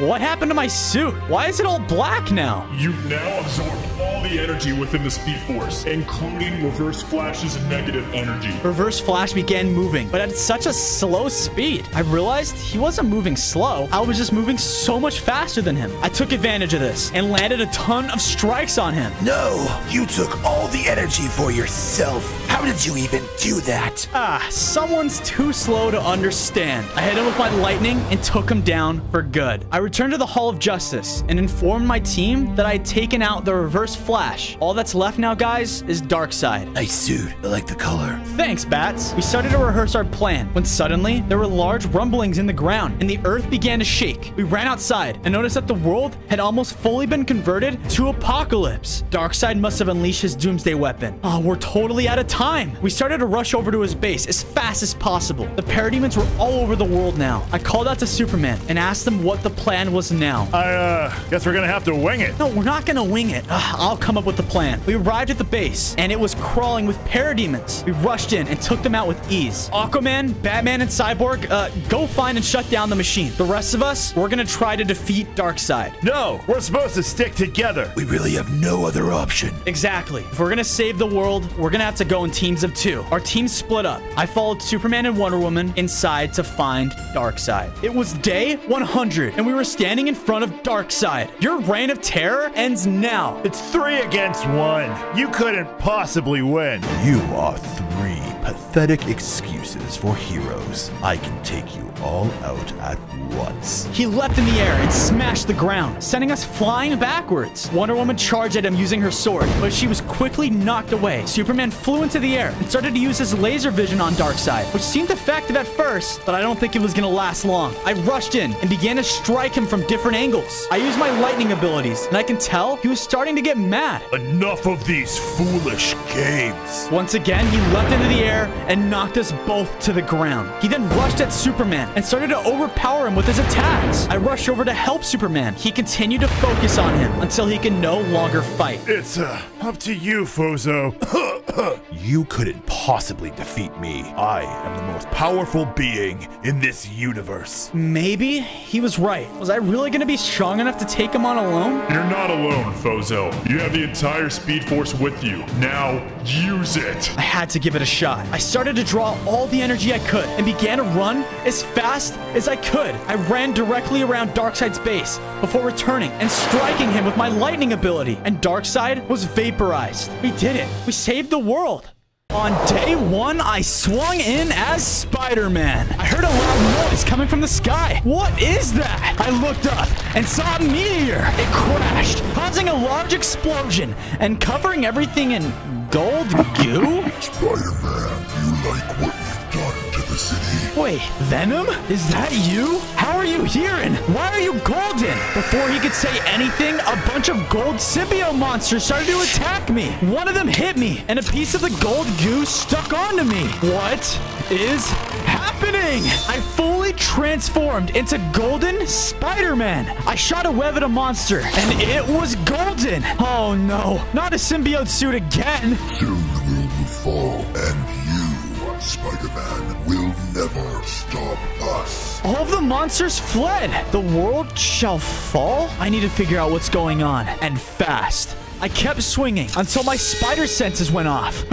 what happened to my suit? Why is it all black now? You've now absorbed all the energy within the Speed Force, including Reverse Flash's negative energy. Reverse Flash began moving, but at such a slow speed. I realized he wasn't moving slow. I was just moving so much faster than him. I took advantage of this and landed a ton of strikes on him. No, you took all the energy for yourself. How did you even do that? Someone's too slow to understand. I hit him with my lightning and took him down for good. I returned to the Hall of Justice and informed my team that I had taken out the Reverse Flash. All that's left now, guys, is Darkseid. Nice suit. I like the color. Thanks, Bats. We started to rehearse our plan when suddenly there were large rumblings in the ground and the earth began to shake. We ran outside and noticed that the world had almost fully been converted to Apocalypse. Darkseid must have unleashed his doomsday weapon. Oh, we're totally out of time. We started to rush over to his base as fast as possible. The parademons were all over the world now. I called out to Superman and asked him what the plan was now. I guess we're gonna have to wing it. No, we're not gonna wing it. I'll come up with the plan. We arrived at the base and it was crawling with parademons. We rushed in and took them out with ease. Aquaman, Batman, and Cyborg, go find and shut down the machine. The rest of us, we're gonna try to defeat Darkseid. No, we're supposed to stick together. We really have no other option. Exactly. If we're gonna save the world, we're gonna have to go in teams of two. Our team split up. I followed Superman and Wonder Woman inside to find Darkseid. It was day 100, and we were standing in front of Darkseid. Your reign of terror ends now. It's 3 against 1. You couldn't possibly win. You are 3 pathetic excuses for heroes. I can take you all out at once. He leapt in the air and smashed the ground, sending us flying backwards. Wonder Woman charged at him using her sword, but she was quickly knocked away. Superman flew into the air and started to use his laser vision on Darkseid, which seemed effective at first, but I don't think it was gonna last long. I rushed in and began to strike him from different angles. I used my lightning abilities, and I can tell he was starting to get mad. Enough of these foolish games. Once again, he leapt into the air and knocked us both to the ground. He then rushed at Superman and started to overpower him with his attacks. I rushed over to help Superman. He continued to focus on him until he could no longer fight. It's up to you, Fozo. You couldn't possibly defeat me. I am the most powerful being in this universe. Maybe he was right. Was I really going to be strong enough to take him on alone? You're not alone, Fozo. You have the entire Speed Force with you. Now, use it. I had to give it a shot. I started to draw all the energy I could and began to run as fast as I could. I ran directly around Darkseid's base before returning and striking him with my lightning ability. And Darkseid was vaporized. We did it. We saved the world. On day 1, I swung in as Spider-Man. I heard a loud noise coming from the sky. What is that? I looked up and saw a meteor. It crashed, causing a large explosion and covering everything in gold goo? Spider-Man, you like what you've done to the city? Wait, Venom? Is that you? How are you here and why are you golden? Before he could say anything, a bunch of gold symbiote monsters started to attack me. One of them hit me and a piece of the gold goo stuck onto me. What is happening? I fully transformed into Golden Spider-Man. I shot a web at a monster and it was golden. Oh no, not a symbiote suit again. Soon the world will fall and you, Spider-Man, will never stop us. All of the monsters fled. The world shall fall? I need to figure out what's going on, and fast. I kept swinging until my spider senses went off.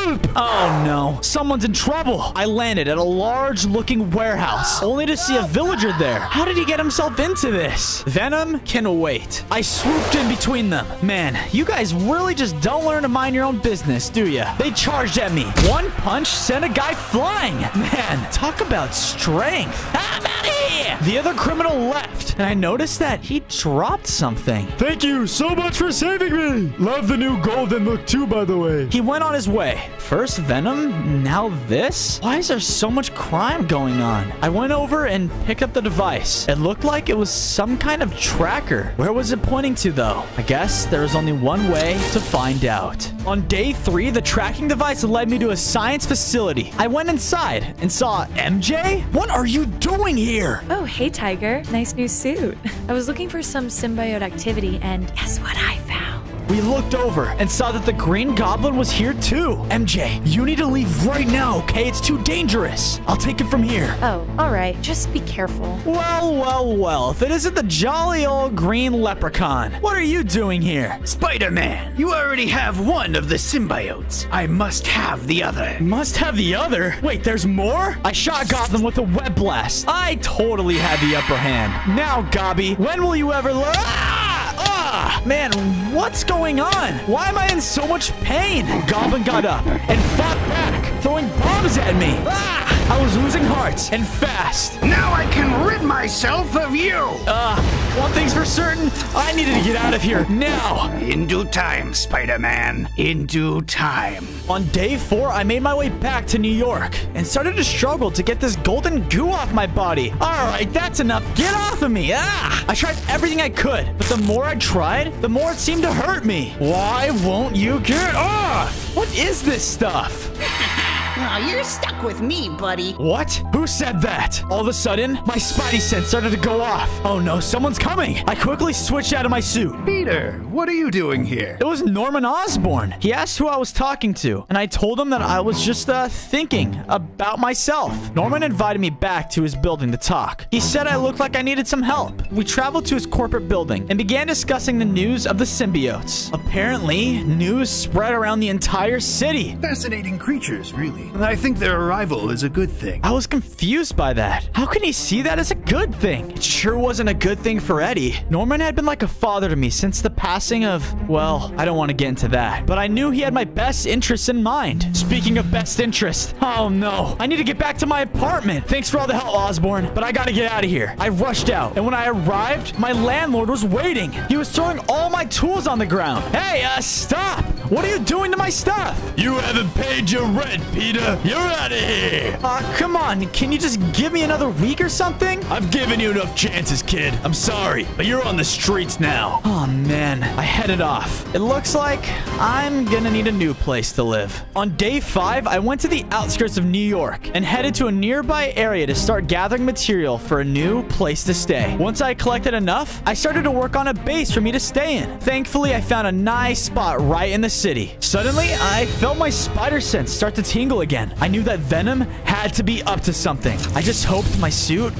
Help! Oh no, someone's in trouble. I landed at a large-looking warehouse, only to see a villager there. How did he get himself into this? Venom can wait. I swooped in between them. Man, you guys really just don't learn to mind your own business, do ya? They charged at me. One punch sent a guy flying. Man, talk about strength. I'm out of here! The other criminal left, and I noticed that he dropped something. Thank you so much for saving me. Love the new golden look too, by the way. He went on his way. First Venom, now this? Why is there so much crime going on? I went over and picked up the device. It looked like it was some kind of tracker. Where was it pointing to, though? I guess there was only one way to find out. On day 3, the tracking device led me to a science facility. I went inside and saw MJ? What are you doing here? Oh, hey, Tiger. Nice new suit. I was looking for some symbiote activity, and guess what I found? We looked over and saw that the Green Goblin was here too. MJ, you need to leave right now, okay? It's too dangerous. I'll take it from here. Oh, all right. Just be careful. Well. If it isn't the jolly old green leprechaun. What are you doing here? Spider-Man, you already have one of the symbiotes. I must have the other. Must have the other? Wait, there's more? I shot Gotham with a web blast. I totally had the upper hand. Now, Gobby, when will you ever learn? Man, what's going on? Why am I in so much pain? Goblin got up and fought back, throwing bombs at me. I was losing hearts and fast. Now I can rid myself of you. One thing's for certain, I needed to get out of here now. In due time, Spider-Man. In due time. On day 4, I made my way back to New York and started to struggle to get this golden goo off my body. All right, that's enough. Get off of me. I tried everything I could, but the more I tried, the more it seemed to hurt me. Why won't you get off? What is this stuff? Oh, you're stuck with me, buddy. What? Who said that? All of a sudden, my spidey sense started to go off. Oh no, someone's coming. I quickly switched out of my suit. Peter, what are you doing here? It was Norman Osborn. He asked who I was talking to, and I told him that I was just thinking about myself. Norman invited me back to his building to talk. He said I looked like I needed some help. We traveled to his corporate building and began discussing the news of the symbiotes. Apparently, news spread around the entire city. Fascinating creatures, really. I think their arrival is a good thing. I was confused by that. How can he see that as a good thing? It sure wasn't a good thing for Eddie. Norman had been like a father to me since the passing of, well, I don't want to get into that, but I knew he had my best interests in mind. Speaking of best interest, oh no, I need to get back to my apartment. Thanks for all the help, Osborn, but I gotta get out of here. I rushed out, and when I arrived, my landlord was waiting. He was throwing all my tools on the ground. Hey, stop! What are you doing to my stuff? You haven't paid your rent, Peter. You're out of here. Come on. Can you just give me another week or something? I've given you enough chances, kid. I'm sorry, but you're on the streets now. Oh, man. I headed off. It looks like I'm gonna need a new place to live. On day 5, I went to the outskirts of New York and headed to a nearby area to start gathering material for a new place to stay. Once I collected enough, I started to work on a base for me to stay in. Thankfully, I found a nice spot right in the city. Suddenly, I felt my spider sense start to tingle again. I knew that Venom had to be up to something. I just hoped my suit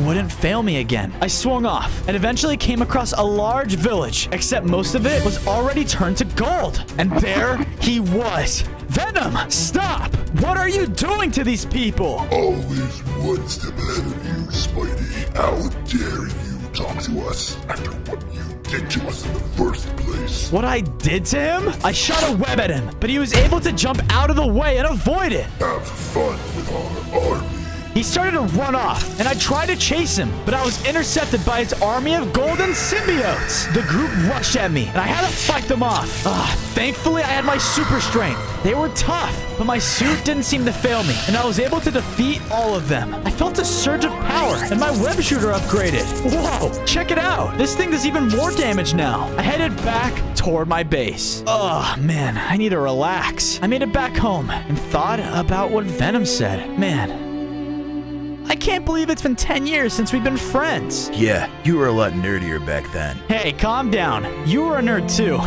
wouldn't fail me again. I swung off and eventually came across a large village, except most of it was already turned to gold. And there he was. Venom, stop! What are you doing to these people? Always one step ahead of you, Spidey. How dare you talk to us after what you did to us in the first place? What I did to him? I shot a web at him, but he was able to jump out of the way and avoid it. Have fun with our army. He started to run off, and I tried to chase him, but I was intercepted by his army of golden symbiotes. The group rushed at me, and I had to fight them off. Thankfully, I had my super strength. They were tough, but my suit didn't seem to fail me, and I was able to defeat all of them. I felt a surge of power, and my web shooter upgraded. Whoa, check it out. This thing does even more damage now. I headed back toward my base. Oh, man, I need to relax. I made it back home and thought about what Venom said. Man, I can't believe it's been 10 years since we've been friends. Yeah, you were a lot nerdier back then. Hey, calm down. You were a nerd too.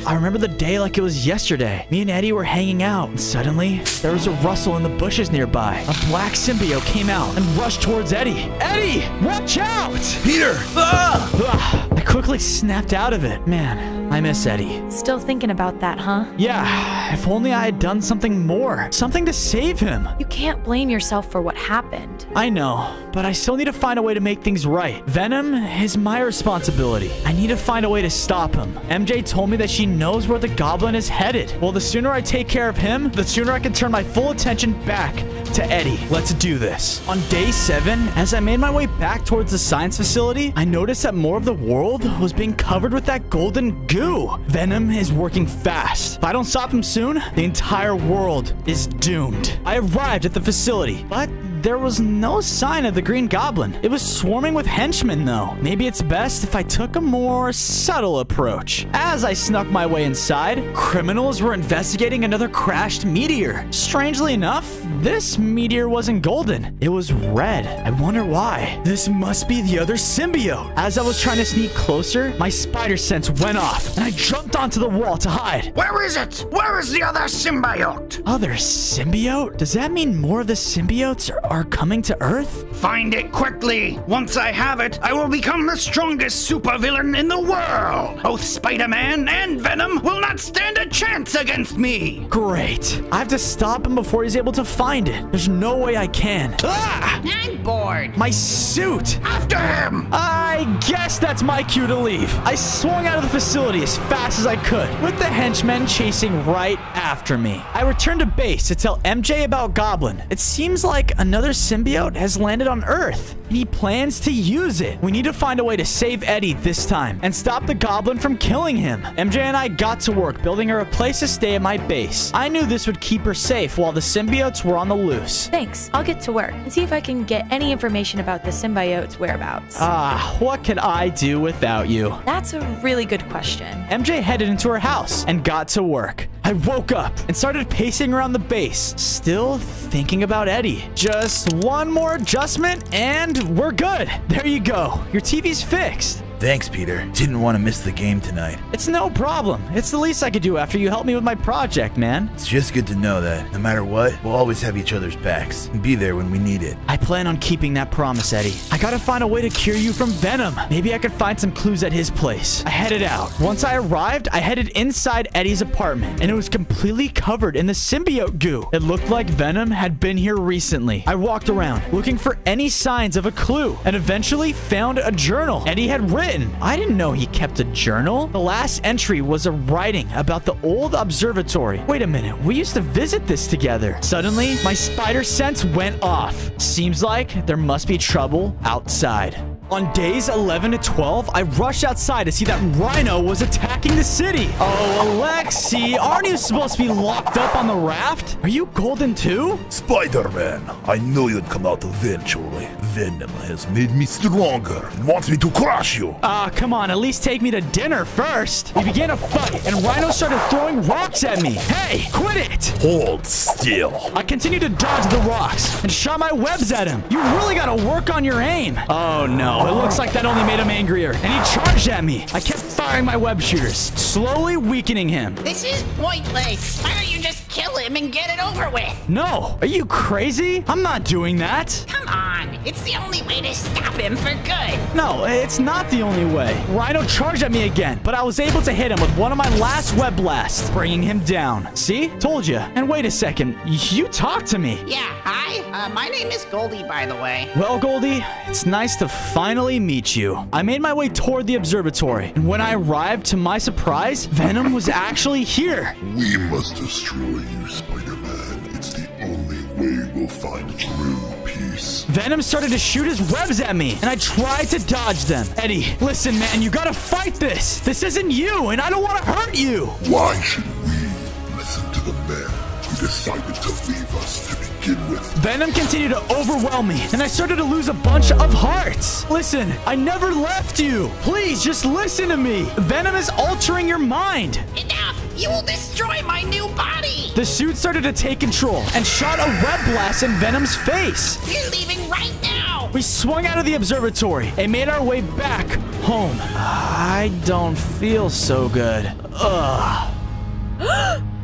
I remember the day like it was yesterday. Me and Eddie were hanging out, and suddenly there was a rustle in the bushes nearby. A black symbiote came out and rushed towards Eddie. Eddie, watch out! Peter! I quickly snapped out of it. Man, I miss Eddie. Still thinking about that, huh? Yeah, if only I had done something more. Something to save him. You can't blame yourself for what happened. I know, but I still need to find a way to make things right. Venom is my responsibility. I need to find a way to stop him. MJ told me that she knows where the goblin is headed. Well, the sooner I take care of him, the sooner I can turn my full attention back to Eddie. Let's do this. On day 7, as I made my way back towards the science facility, I noticed that more of the world was being covered with that golden goo. Venom is working fast. If I don't stop him soon, the entire world is doomed. I arrived at the facility, but there was no sign of the Green Goblin. It was swarming with henchmen, though. Maybe it's best if I took a more subtle approach. As I snuck my way inside, criminals were investigating another crashed meteor. Strangely enough, this meteor wasn't golden. It was red. I wonder why. This must be the other symbiote. As I was trying to sneak closer, my spider sense went off, and I jumped onto the wall to hide. Where is it? Where is the other symbiote? Other symbiote? Does that mean more of the symbiotes are coming to Earth? Find it quickly. Once I have it, I will become the strongest supervillain in the world. Both Spider-Man and Venom will not stand a chance against me. Great. I have to stop him before he's able to find it. There's no way I can. Ah! I'm bored. My suit! After him! I guess that's my cue to leave. I swung out of the facility as fast as I could, with the henchmen chasing right after me. I returned to base to tell MJ about Goblin. It seems like another symbiote has landed on Earth, and he plans to use it. We need to find a way to save Eddie this time and stop the Goblin from killing him. MJ and I got to work building her a place to stay at my base. I knew this would keep her safe while the symbiotes were on the loose. Thanks. I'll get to work and see if I can get any information about the symbiote's whereabouts. What could I do without you? That's a really good question. MJ headed into her house and got to work. I woke up and started pacing around the base, still thinking about Eddie. Just one more adjustment and we're good. There you go. Your TV's fixed. Thanks, Peter. Didn't want to miss the game tonight. It's no problem. It's the least I could do after you helped me with my project, man. It's just good to know that no matter what, we'll always have each other's backs and be there when we need it. I plan on keeping that promise, Eddie. I gotta find a way to cure you from Venom. Maybe I could find some clues at his place. I headed out. Once I arrived, I headed inside Eddie's apartment, and it was completely covered in the symbiote goo. It looked like Venom had been here recently. I walked around, looking for any signs of a clue, and eventually found a journal Eddie had written. I didn't know he kept a journal. The last entry was a writing about the old observatory. Wait a minute, we used to visit this together. Suddenly, my spider sense went off. Seems like there must be trouble outside. On days 11 to 12, I rushed outside to see that Rhino was attacking the city. Oh, Alexi, aren't you supposed to be locked up on the raft? Are you golden too? Spider-Man, I knew you'd come out eventually. Venom has made me stronger and wants me to crush you. Come on, at least take me to dinner first. We began a fight, and Rhino started throwing rocks at me. Hey, quit it! Hold still. I continued to dodge the rocks and shot my webs at him. You really gotta work on your aim. Oh no. It looks like that only made him angrier, and he charged at me. I kept firing my web shooters, slowly weakening him. This is pointless. Why don't you just kill him and get it over with? No, are you crazy? I'm not doing that. Come on, it's the only way to stop him for good. No, it's not the only way. Rhino charged at me again, but I was able to hit him with one of my last web blasts, bringing him down. See? Told you. And wait a second, you talked to me. Yeah, hi. My name is Goldie, by the way. Well, Goldie, it's nice to finally meet you. I made my way toward the observatory, and when I arrived, to my surprise, Venom was actually here. We must destroy you, Spider-Man. It's the only way we'll find true peace. Venom started to shoot his webs at me, and I tried to dodge them. Eddie, listen, man, you gotta fight this. This isn't you, and I don't want to hurt you. Why should we listen to the man who decided to leave us to begin with? Venom continued to overwhelm me, and I started to lose a bunch of hearts. Listen, I never left you. Please, just listen to me. Venom is altering your mind. Enough! You will destroy my new body! The suit started to take control and shot a web blast in Venom's face. You're leaving right now! We swung out of the observatory and made our way back home. I don't feel so good. Ugh.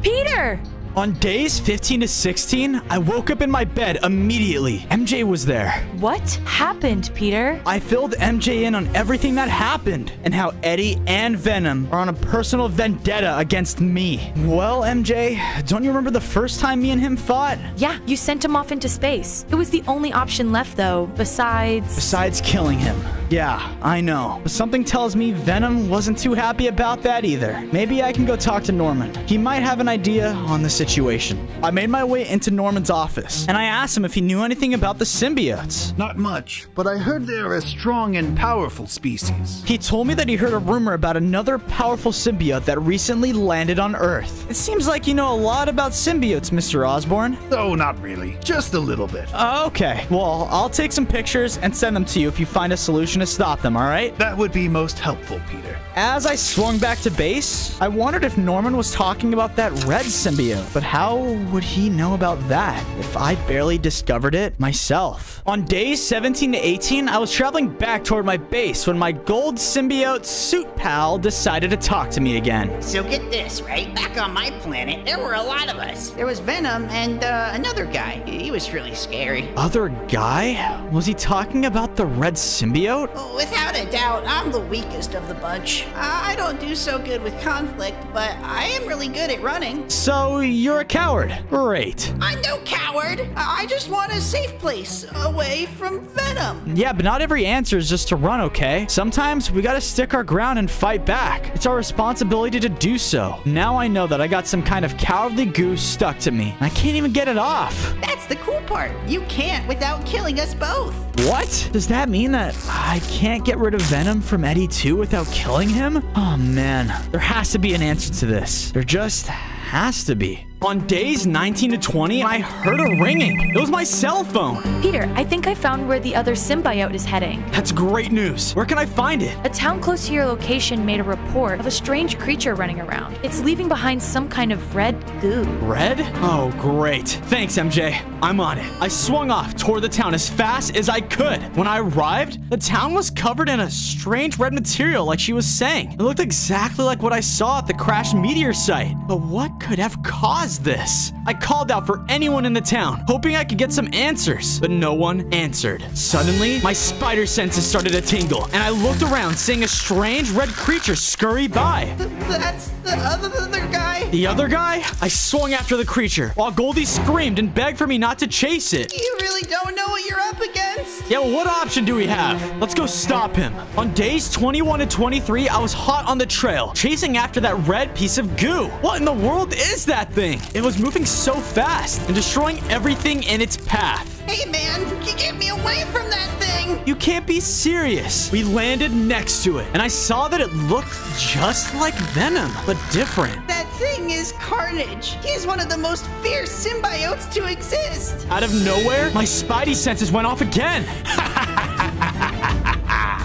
Peter! On days 15 to 16, I woke up in my bed immediately. MJ was there. What happened, Peter? I filled MJ in on everything that happened and how Eddie and Venom are on a personal vendetta against me. Well, MJ, don't you remember the first time me and him fought? Yeah, you sent him off into space. It was the only option left, though, besides killing him. Yeah, I know. But something tells me Venom wasn't too happy about that either. Maybe I can go talk to Norman. He might have an idea on the situation. I made my way into Norman's office, and I asked him if he knew anything about the symbiotes. Not much, but I heard they're a strong and powerful species. He told me that he heard a rumor about another powerful symbiote that recently landed on Earth. It seems like you know a lot about symbiotes, Mr. Osborn. Oh, not really. Just a little bit. Okay. Well, I'll take some pictures and send them to you if you find a solution to stop them, all right? That would be most helpful, Peter. As I swung back to base, I wondered if Norman was talking about that red symbiote. But how would he know about that if I barely discovered it myself? On days 17 to 18, I was traveling back toward my base when my gold symbiote suit pal decided to talk to me again. So get this, right? Back on my planet, there were a lot of us. There was Venom and another guy. He was really scary. Other guy? Was he talking about the red symbiote? Without a doubt, I'm the weakest of the bunch. I don't do so good with conflict, but I am really good at running. So you're a coward. Great. I'm no coward. I just want a safe place away from Venom. Yeah, but not every answer is just to run, okay? Sometimes we gotta stick our ground and fight back. It's our responsibility to do so. Now I know that I got some kind of cowardly goo stuck to me. I can't even get it off. That's the cool part. You can't without killing us both. What? Does that mean that I can't get rid of Venom from Eddie too without killing him? Oh man, there has to be an answer to this. There just has to be. On days 19 to 20, I heard a ringing. It was my cell phone. Peter, I think I found where the other symbiote is heading. That's great news. Where can I find it? A town close to your location made a report of a strange creature running around. It's leaving behind some kind of red goo. Red? Oh, great. Thanks, MJ. I'm on it. I swung off toward the town as fast as I could. When I arrived, the town was covered in a strange red material like she was saying. It looked exactly like what I saw at the crashed meteor site. But what could have caused this? I called out for anyone in the town, hoping I could get some answers, but no one answered. Suddenly, my spider senses started to tingle, and I looked around, seeing a strange red creature scurry by. That's the other guy? The other guy? I swung after the creature, while Goldie screamed and begged for me not to chase it. You really don't know what you're up against? Yeah, well, what option do we have? Let's go stop him. On days 21 and 23, I was hot on the trail, chasing after that red piece of goo. What in the world is that thing? It was moving so fast and destroying everything in its path. Hey man, get me away from that thing! You can't be serious. We landed next to it, and I saw that it looked just like Venom, but different. That thing is Carnage. He's one of the most fierce symbiotes to exist. Out of nowhere, my spidey senses went off again.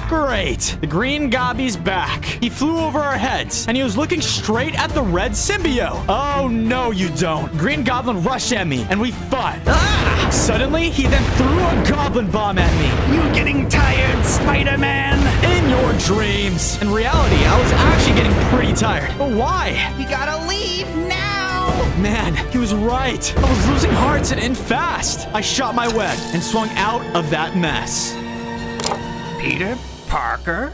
Great. The green gobby's back. He flew over our heads, and he was looking straight at the red symbiote. Oh, no, you don't. Green Goblin rushed at me, and we fought. Ah! Suddenly, he then threw a goblin bomb at me. You getting tired, Spider-Man? In your dreams. In reality, I was actually getting pretty tired. But why? You gotta leave now. Man, he was right. I was losing hearts and in fast. I shot my web and swung out of that mess. Peter Parker?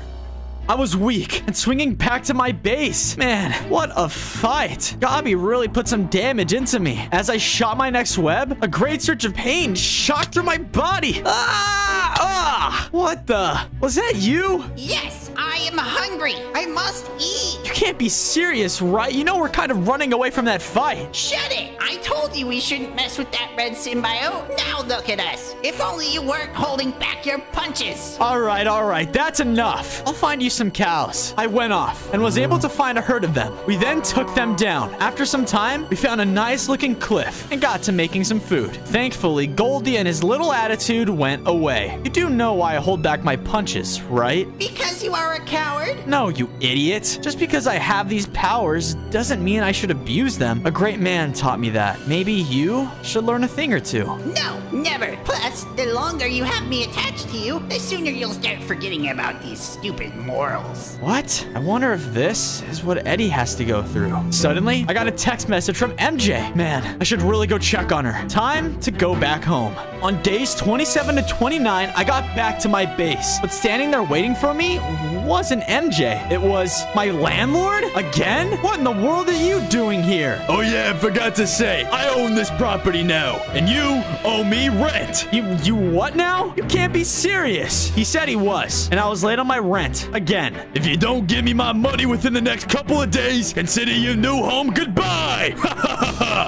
I was weak and swinging back to my base. Man, what a fight. Gobby really put some damage into me. As I shot my next web, a great surge of pain shot through my body. Ah! Ah! What the? Was that you? Yes, I am hungry. I must eat. You can't be serious, right? You know we're kind of running away from that fight. Shut it. I told you we shouldn't mess with that red symbiote. Now look at us. If only you weren't holding back your punches. All right. That's enough. I'll find you some cows. I went off and was able to find a herd of them. We then took them down. After some time, we found a nice looking cliff and got to making some food. Thankfully, Goldie and his little attitude went away. You do know why I hold back my punches, right? Because you are are a coward? No, you idiot. Just because I have these powers doesn't mean I should abuse them. A great man taught me that. Maybe you should learn a thing or two. No, never. Plus, the longer you have me attached to you, the sooner you'll start forgetting about these stupid morals. What? I wonder if this is what Eddie has to go through. Suddenly, I got a text message from MJ. Man, I should really go check on her. Time to go back home. On days 27 to 29, I got back to my base. But standing there waiting for me wasn't MJ. It was my landlord? Again? What in the world are you doing here? Oh yeah, I forgot to say, I own this property now, and you owe me rent. You what now? You can't be serious. He said he was, and I was late on my rent. Again. If you don't give me my money within the next couple of days, consider your new home goodbye.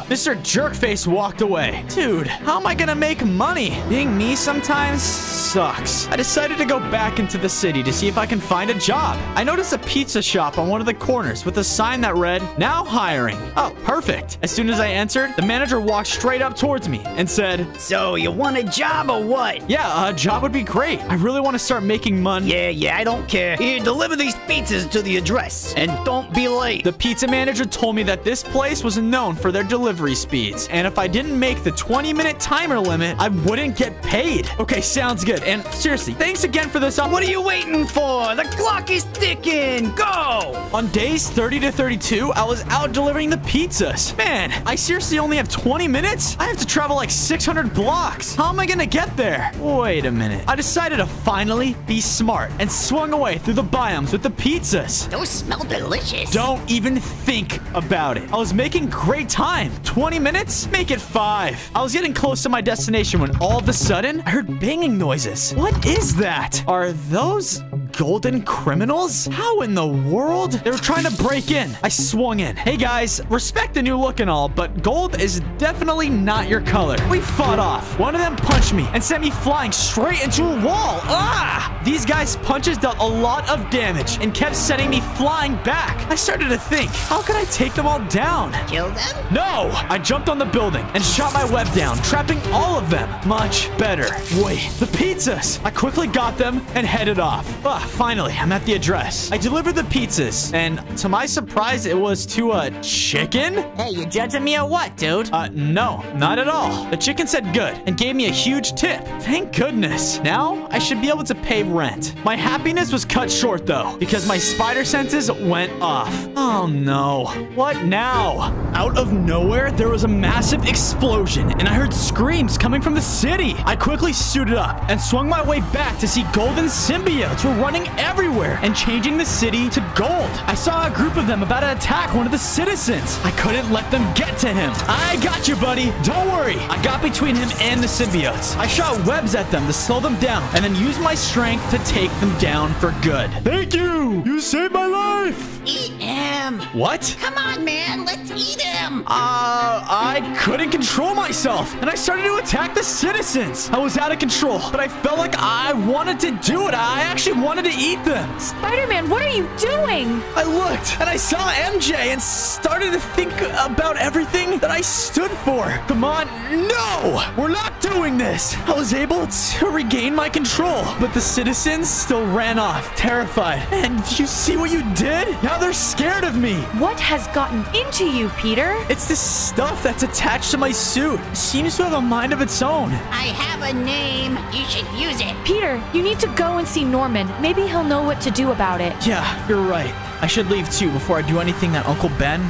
Mr. Jerkface walked away. Dude, how am I gonna make money? Being me sometimes sucks. I decided to go back into the city to see if I can find a job. I noticed a pizza shop on one of the corners with a sign that read, "Now hiring." Oh, perfect. As soon as I entered, the manager walked straight up towards me and said, "So, you want a job or what?" "Yeah, a job would be great. I really want to start making money." Yeah, I don't care. Here, deliver these pizzas to the address, and don't be late. The pizza manager told me that this place was known for their delivery speeds, and if I didn't make the 20-minute timer limit, I wouldn't get paid. Okay, sounds good. And seriously, thanks again for this. What are you waiting for? The clock is ticking. Go! On days 30 to 32, I was out delivering the pizzas. Man, I seriously only have 20 minutes? I have to travel like 600 blocks. How am I gonna get there? Wait a minute. I decided to finally be smart and swung away through the biomes with the pizzas. Those smell delicious. Don't even think about it. I was making great time. 20 minutes? Make it 5. I was getting close to my destination when all of a sudden, I heard banging noises. What is that? Are those golden criminals? How in the world? They were trying to break in. I swung in. Hey guys, respect the new look and all, but gold is definitely not your color. We fought off. One of them punched me and sent me flying straight into a wall. Ah! These guys' punches dealt a lot of damage and kept sending me flying back. I started to think, how could I take them all down? Kill them? No! I jumped on the building and shot my web down, trapping all of them. Much better. Wait, the pizzas! I quickly got them and headed off. Finally, I'm at the address. I delivered the pizzas, and to my surprise, it was to a chicken? Hey, you judging me or what, dude? No, not at all. The chicken said good and gave me a huge tip. Thank goodness. Now, I should be able to pay rent. My happiness was cut short, though, because my spider senses went off. Oh, no. What now? Out of nowhere, there was a massive explosion, and I heard screams coming from the city. I quickly suited up and swung my way back to see golden symbiotes were running everywhere and changing the city to gold. I saw a group of them about to attack one of the citizens. I couldn't let them get to him. I got you, buddy. Don't worry. I got between him and the symbiotes. I shot webs at them to slow them down and then used my strength to take them down for good. Thank you. You saved my life. Eat him. What? Come on, man. Let's eat him. I couldn't control myself, and I started to attack the citizens. I was out of control, but I felt like I wanted to do it. I actually wanted to eat them. Spider-Man, what are you doing? I looked, and I saw MJ, and started to think about everything that I stood for. Come on. No! We're not doing this. I was able to regain my control, but the citizens still ran off, terrified. And you see what you did? Now they're scared of me. What has gotten into you, Peter? It's this stuff that's attached to my suit. It seems to have a mind of its own. I have a name. You should use it. Peter, you need to go and see Norman. Maybe he'll know what to do about it. Yeah, you're right. I should leave too before I do anything that Uncle Ben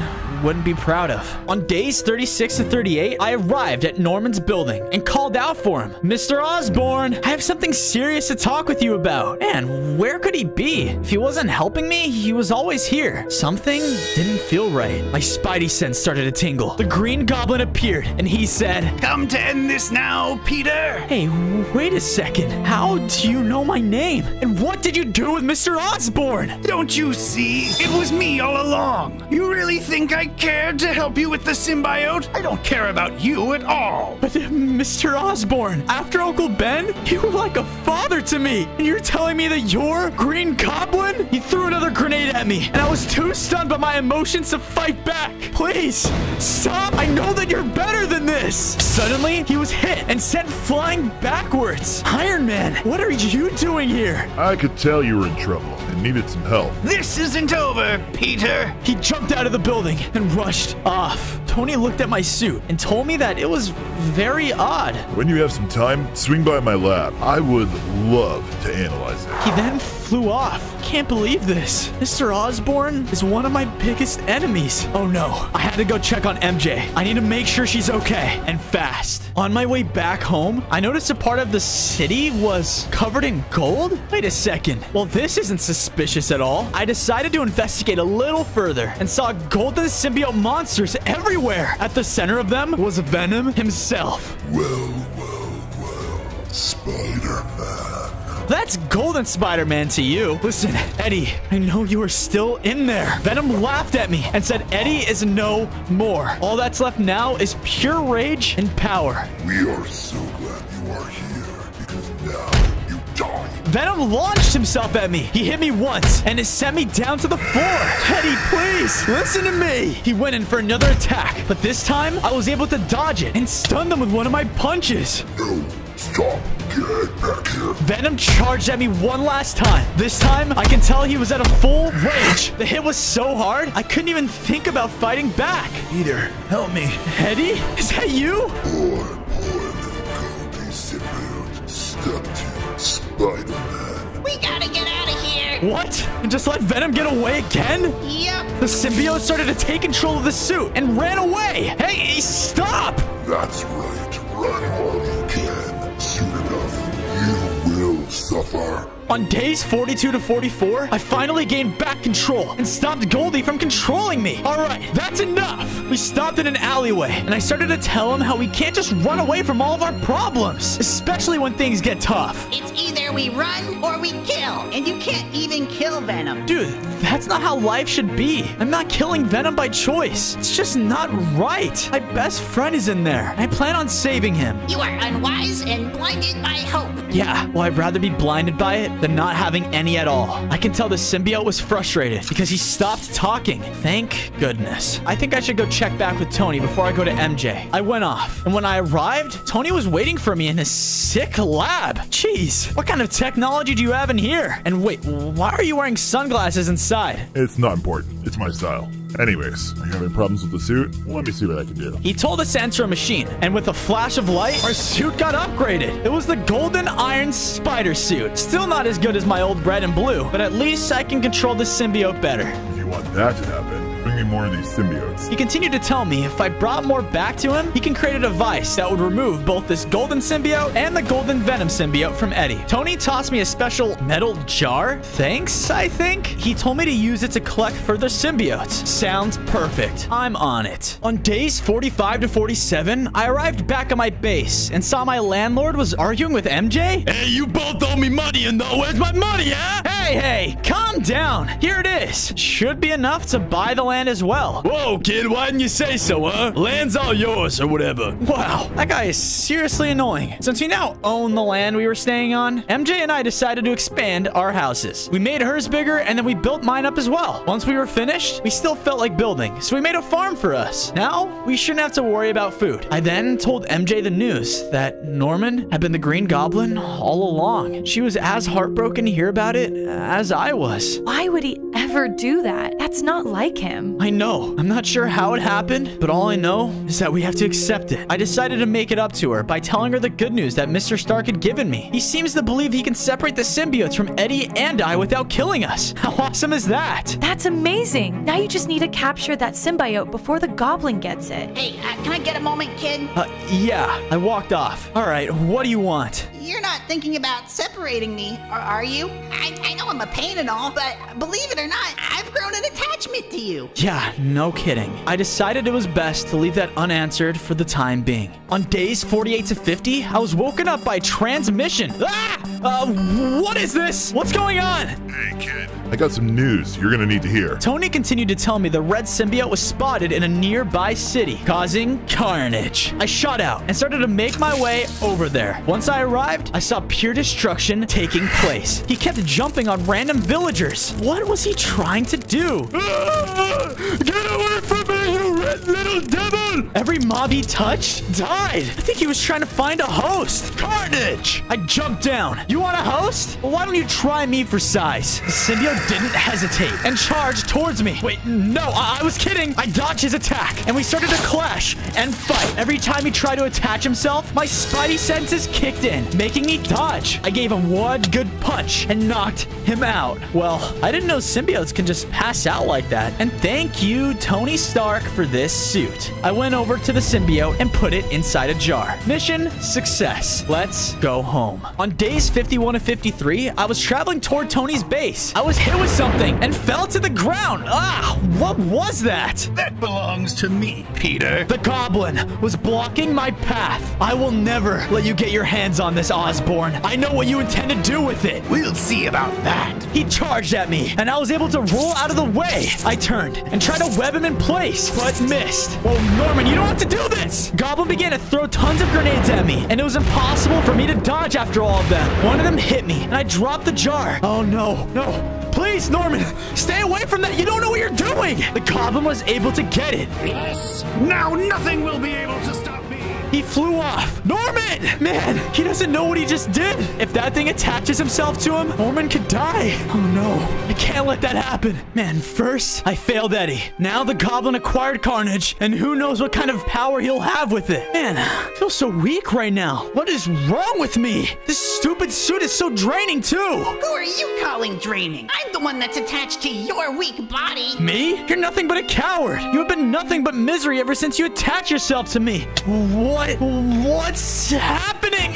wouldn't be proud of. On days 36 to 38, I arrived at Norman's building and called out for him. Mr. Osborn, I have something serious to talk with you about. Man, where could he be? If he wasn't helping me, he was always here. Something didn't feel right. My spidey sense started to tingle. The Green Goblin appeared and he said, "Come to end this now, Peter." Hey, wait a second. How do you know my name? And what did you do with Mr. Osborn? Don't you see? me. It was me all along. You really think I cared to help you with the symbiote? I don't care about you at all. But Mr. Osborn, after Uncle Ben, you were like a father to me. And you're telling me that you're Green Goblin? He threw another grenade at me, and I was too stunned by my emotions to fight back. Please, stop. I know that you're better than this. Suddenly, he was hit and sent flying backwards. Iron Man, what are you doing here? I could tell you were in trouble and needed some help. This isn't over, Peter. He jumped out of the building and rushed off. Tony looked at my suit and told me that it was very odd. When you have some time, swing by my lab. I would love to analyze it. He then flew off. Can't believe this. Mr. Osborn is one of my biggest enemies. Oh no, I had to go check on MJ. I need to make sure she's okay and fast. On my way back home, I noticed a part of the city was covered in gold. Wait a second. Well, this isn't suspicious at all. I decided to investigate a little further and saw golden symbiote monsters everywhere. At the center of them was Venom himself. Well, Spider-Man. That's Golden Spider-Man to you. Listen, Eddie, I know you are still in there. Venom laughed at me and said Eddie is no more. All that's left now is pure rage and power. We are so glad you are here, because now you die. Venom launched himself at me. He hit me once and it sent me down to the floor. Eddie, please, listen to me. He went in for another attack, but this time I was able to dodge it and stun them with one of my punches. No, stop. Get back here. Venom charged at me one last time. This time, I can tell he was at a full rage. The hit was so hard, I couldn't even think about fighting back. Peter, help me. Eddie? Is that you? Poor little Cody symbiote. Step to Spider-Man. We gotta get out of here. What? And just let Venom get away again? Yep. The symbiote started to take control of the suit and ran away. Hey, stop! That's right. Run while you can. Soon enough, you will suffer. On days 42 to 44, I finally gained back control and stopped Goldie from controlling me. All right, that's enough. We stopped in an alleyway, and I started to tell him how we can't just run away from all of our problems, especially when things get tough. It's either we run or we kill, and you can't even kill Venom. Dude, that's not how life should be. I'm not killing Venom by choice. It's just not right. My best friend is in there. I plan on saving him. You are unwise and blinded by hope. Yeah, well, I'd rather be blinded by it than not having any at all. I can tell the symbiote was frustrated because he stopped talking. Thank goodness. I think I should go check back with Tony before I go to MJ. I went off, and when I arrived, Tony was waiting for me in his sick lab. Jeez, what kind of technology do you have in here? And wait, why are you wearing sunglasses inside? It's not important. It's my style. Anyways, are you having problems with the suit? Let me see what I can do. He told us to enter a machine, and with a flash of light, our suit got upgraded. It was the Golden Iron Spider suit. Still not as good as my old red and blue, but at least I can control the symbiote better. If you want that to happen, bring me more of these symbiotes. He continued to tell me if I brought more back to him, he can create a device that would remove both this golden symbiote and the golden Venom symbiote from Eddie. Tony tossed me a special metal jar. Thanks, I think. He told me to use it to collect further symbiotes. Sounds perfect. I'm on it. On days 45 to 47, I arrived back at my base and saw my landlord was arguing with MJ. Hey, you both owe me money, and where's my money, huh? Hey, calm down. Here it is. Should be enough to buy the land as well. Whoa, kid, why didn't you say so, huh? Land's all yours or whatever. Wow, that guy is seriously annoying. Since we now own the land we were staying on, MJ and I decided to expand our houses. We made hers bigger, and then we built mine up as well. Once we were finished, we still felt like building, so we made a farm for us. Now, we shouldn't have to worry about food. I then told MJ the news that Norman had been the Green Goblin all along. She was as heartbroken to hear about it as I was. Why would he ever do that? That's not like him. I know. I'm not sure how it happened, but all I know is that we have to accept it. I decided to make it up to her by telling her the good news that Mr. Stark had given me. He seems to believe he can separate the symbiotes from Eddie and I without killing us. How awesome is that? That's amazing. Now you just need to capture that symbiote before the goblin gets it. Hey, can I get a moment, kid? Yeah. I walked off. All right, what do you want? You're not thinking about separating me, or are you? I know I'm a pain and all, but believe it or not, I've grown an attachment to you. Yeah, no kidding. I decided it was best to leave that unanswered for the time being. On days 48 to 50, I was woken up by transmission. Ah! What is this? What's going on? Hey, kid. I got some news you're gonna need to hear. Tony continued to tell me the red symbiote was spotted in a nearby city, causing carnage. I shot out and started to make my way over there. Once I arrived, I saw pure destruction taking place. He kept jumping on random villagers. What was he trying to do? Get away from me, you red little devil! Every mob he touched died. I think he was trying to find a host. Carnage! I jumped down. You want a host? Well, why don't you try me for size? The symbiote didn't hesitate and charged towards me. Wait, no, I was kidding. I dodged his attack and we started to clash and fight. Every time he tried to attach himself, my spidey senses kicked in, making me dodge. I gave him one good punch and knocked him out. Well, I didn't know symbiotes can just pass out like that. And thank you, Tony Stark, for this suit. I went over to the symbiote and put it inside a jar. Mission success. Let's go home. On days 51 to 53, I was traveling toward Tony's base. I was hit with something and fell to the ground. Ah, what was that? That belongs to me, Peter. The goblin was blocking my path. I will never let you get your hands on this, Osborn. I know what you intend to do with it. We'll see about that. He charged at me, and I was able to roll out of the way. I turned and tried to web him in place, but missed. Oh, Norman, you don't have to do this! Goblin began to throw tons of grenades at me, and it was impossible for me to dodge after all of them. One of them hit me, and I dropped the jar. Oh, no, no. Please, Norman, stay away from that. You don't know what you're doing. The goblin was able to get it. Yes. Now nothing will be able to stop me. He flew off. Norman! Man, he doesn't know what he just did. If that thing attaches himself to him, Norman could die. Oh no, I can't let that happen. Man, first, I failed Eddie. Now the goblin acquired Carnage, and who knows what kind of power he'll have with it. Man, I feel so weak right now. What is wrong with me? This stupid suit is so draining too. Who are you calling draining? I'm the one that's attached to your weak body. Me? You're nothing but a coward. You have been nothing but misery ever since you attached yourself to me. What's happening?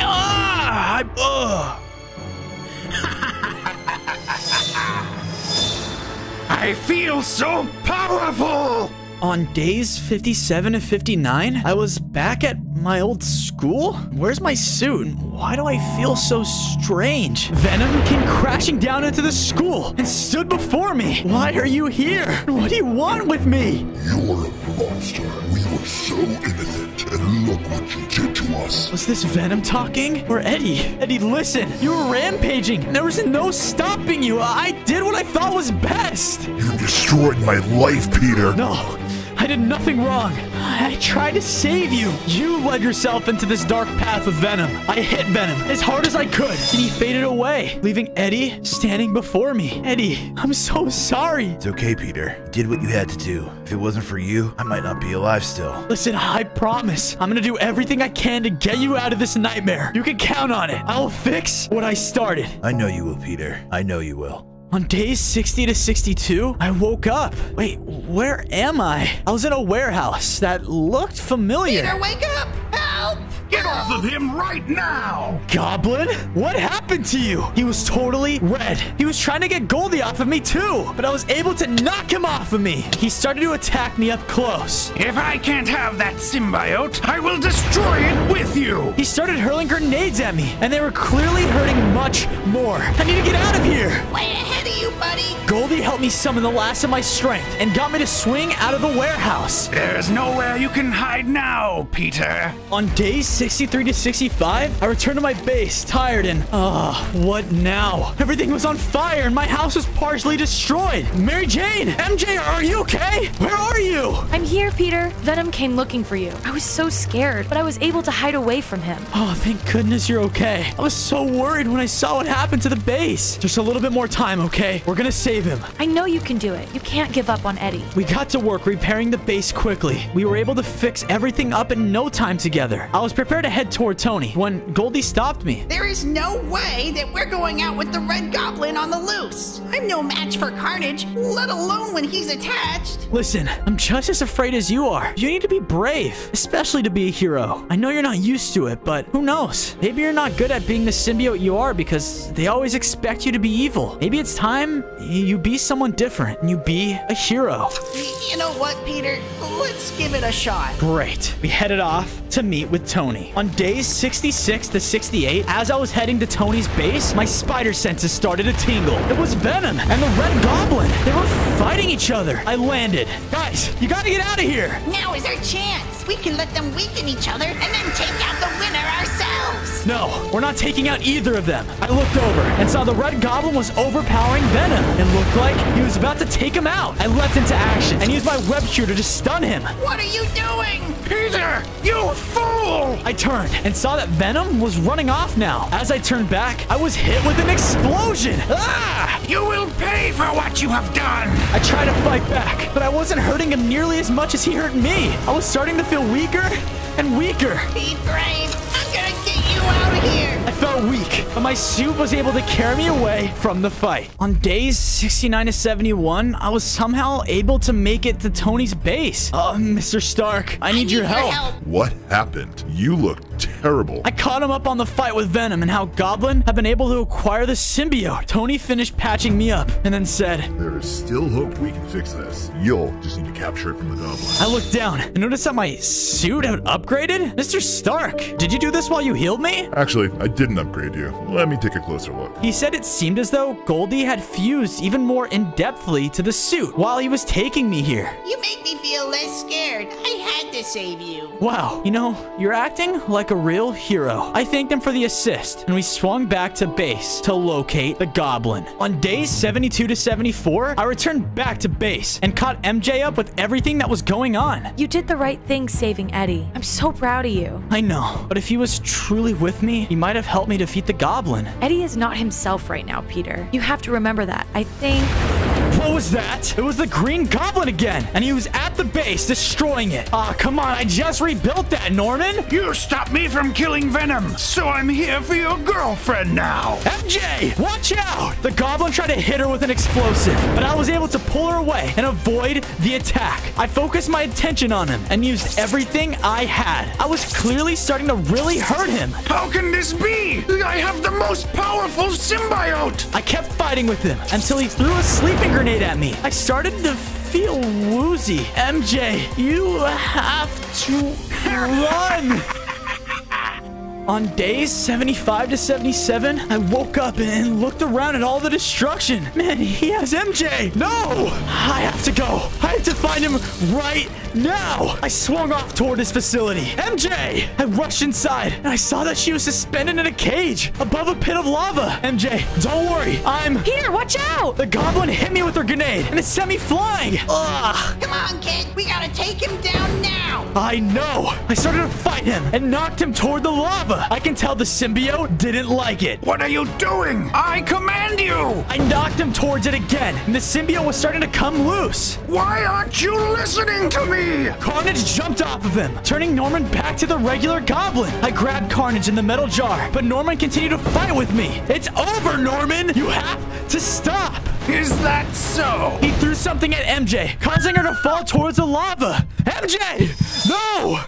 I feel so powerful. On days 57 to 59, I was back at my old school? Where's my suit? Why do I feel so strange? Venom came crashing down into the school and stood before me. Why are you here? What do you want with me? You're a monster. We were so innocent, and look what you did to us. Was this Venom talking? Or Eddie? Eddie, listen. You were rampaging. There was no stopping you. I did what I thought was best. You destroyed my life, Peter. No. I did nothing wrong. I tried to save you. You led yourself into this dark path with Venom. I hit Venom as hard as I could, and he faded away, leaving Eddie standing before me. Eddie, I'm so sorry. It's okay, Peter. You did what you had to do. If it wasn't for you, I might not be alive still. Listen, I promise. I'm gonna do everything I can to get you out of this nightmare. You can count on it. I will fix what I started. I know you will, Peter. I know you will. On days 60 to 62, I woke up. Wait, where am I? I was in a warehouse that looked familiar. Peter, wake up! Help! Get off of him right now! Goblin? What happened to you? He was totally red. He was trying to get Goldie off of me too, but I was able to knock him off of me. He started to attack me up close. If I can't have that symbiote, I will destroy it with you! He started hurling grenades at me, and they were clearly hurting much more. I need to get out of here. Way ahead of you, buddy. Goldie helped me summon the last of my strength and got me to swing out of the warehouse. There's nowhere you can hide now, Peter. On days 63 to 65, I returned to my base, tired and, what now? Everything was on fire and my house was partially destroyed. Mary Jane! MJ, are you okay? Where are you? I'm here, Peter. Venom came looking for you. I was so scared, but I was able to hide away from him. Oh, thank goodness you're okay. I was so worried when I saw what happened to the base. Just a little bit more time, okay? We're gonna save him. I know you can do it. You can't give up on Eddie. We got to work repairing the base quickly. We were able to fix everything up in no time together. I was prepared to head toward Tony when Goldie stopped me. There is no way that we're going out with the Red Goblin on the loose. I'm no match for Carnage, let alone when he's attached. Listen, I'm just as afraid as you are. You need to be brave, especially to be a hero. I know you're not used to it, but who knows? Maybe you're not good at being the symbiote you are because they always expect you to be evil. Maybe it's time time, you be someone different and you be a hero. You know what, Peter? Let's give it a shot. Great. We headed off to meet with Tony. On days 66 to 68, as I was heading to Tony's base, my spider senses started to tingle. It was Venom and the Red Goblin. They were fighting each other. I landed. Guys, you gotta get out of here. Now is our chance. We can let them weaken each other and then take out the winner ourselves. No, we're not taking out either of them. I looked over and saw the Red Goblin was overpowering Venom. It looked like he was about to take him out. I leapt into action and used my web shooter to stun him. What are you doing? Peter, you fool! I turned and saw that Venom was running off now. As I turned back, I was hit with an explosion. Ah! You will pay for what you have done! I tried to fight back, but I wasn't hurting him nearly as much as he hurt me. I was starting to feel weaker and weaker. Be brave. I'm gonna get you out of here. I felt weak, but my suit was able to carry me away from the fight. On days 69 to 71, I was somehow able to make it to Tony's base. Mr. Stark, I need your help. What happened? You look terrible. I caught him up on the fight with Venom and how Goblin had been able to acquire the symbiote. Tony finished patching me up and then said, "There is still hope we can fix this. You'll just need to capture it from the Goblin." I looked down and noticed that my suit had upgraded. Mr. Stark, did you do this while you healed me? Actually, I didn't upgrade you. Let me take a closer look. He said it seemed as though Goldie had fused even more in-depthly to the suit while he was taking me here. You make me feel less scared. I had to save you. Wow, you know, you're acting like a real hero. I thanked him for the assist, and we swung back to base to locate the Goblin. On days 72 to 74, I returned back to base and caught MJ up with everything that was going on. You did the right thing saving Eddie. I'm so proud of you. I know, but if he was truly with me, he might have helped me defeat the Goblin. Eddie is not himself right now, Peter. You have to remember that. I think... What was that? It was the Green Goblin again, and he was at the base destroying it. Ah, come on, I just rebuilt that, Norman. You stopped me from killing Venom, so I'm here for your girlfriend now. MJ, watch out! The Goblin tried to hit her with an explosive, but I was able to pull her away and avoid the attack. I focused my attention on him and used everything I had. I was clearly starting to really hurt him. How can this be? I have the most powerful symbiote. I kept fighting with him until he threw a sleeping grenade at me. I started to feel woozy. MJ, you have to run. On days 75 to 77, I woke up and looked around at all the destruction. Man, he has MJ. No! I have to go. I have to find him right now. I swung off toward his facility. MJ! I rushed inside, and I saw that she was suspended in a cage above a pit of lava. MJ, don't worry. Peter, watch out! The Goblin hit me with her grenade, and it sent me flying. Ugh. Come on, kid. We gotta take him down now. I know. I started to fight him and knocked him toward the lava. I can tell the symbiote didn't like it. What are you doing? I command you! I knocked him towards it again, and the symbiote was starting to come loose. Why aren't you listening to me? Carnage jumped off of him, turning Norman back to the regular Goblin. I grabbed Carnage in the metal jar, but Norman continued to fight with me. It's over, Norman! You have to stop! Is that so? He threw something at MJ, causing her to fall towards the lava. MJ! No!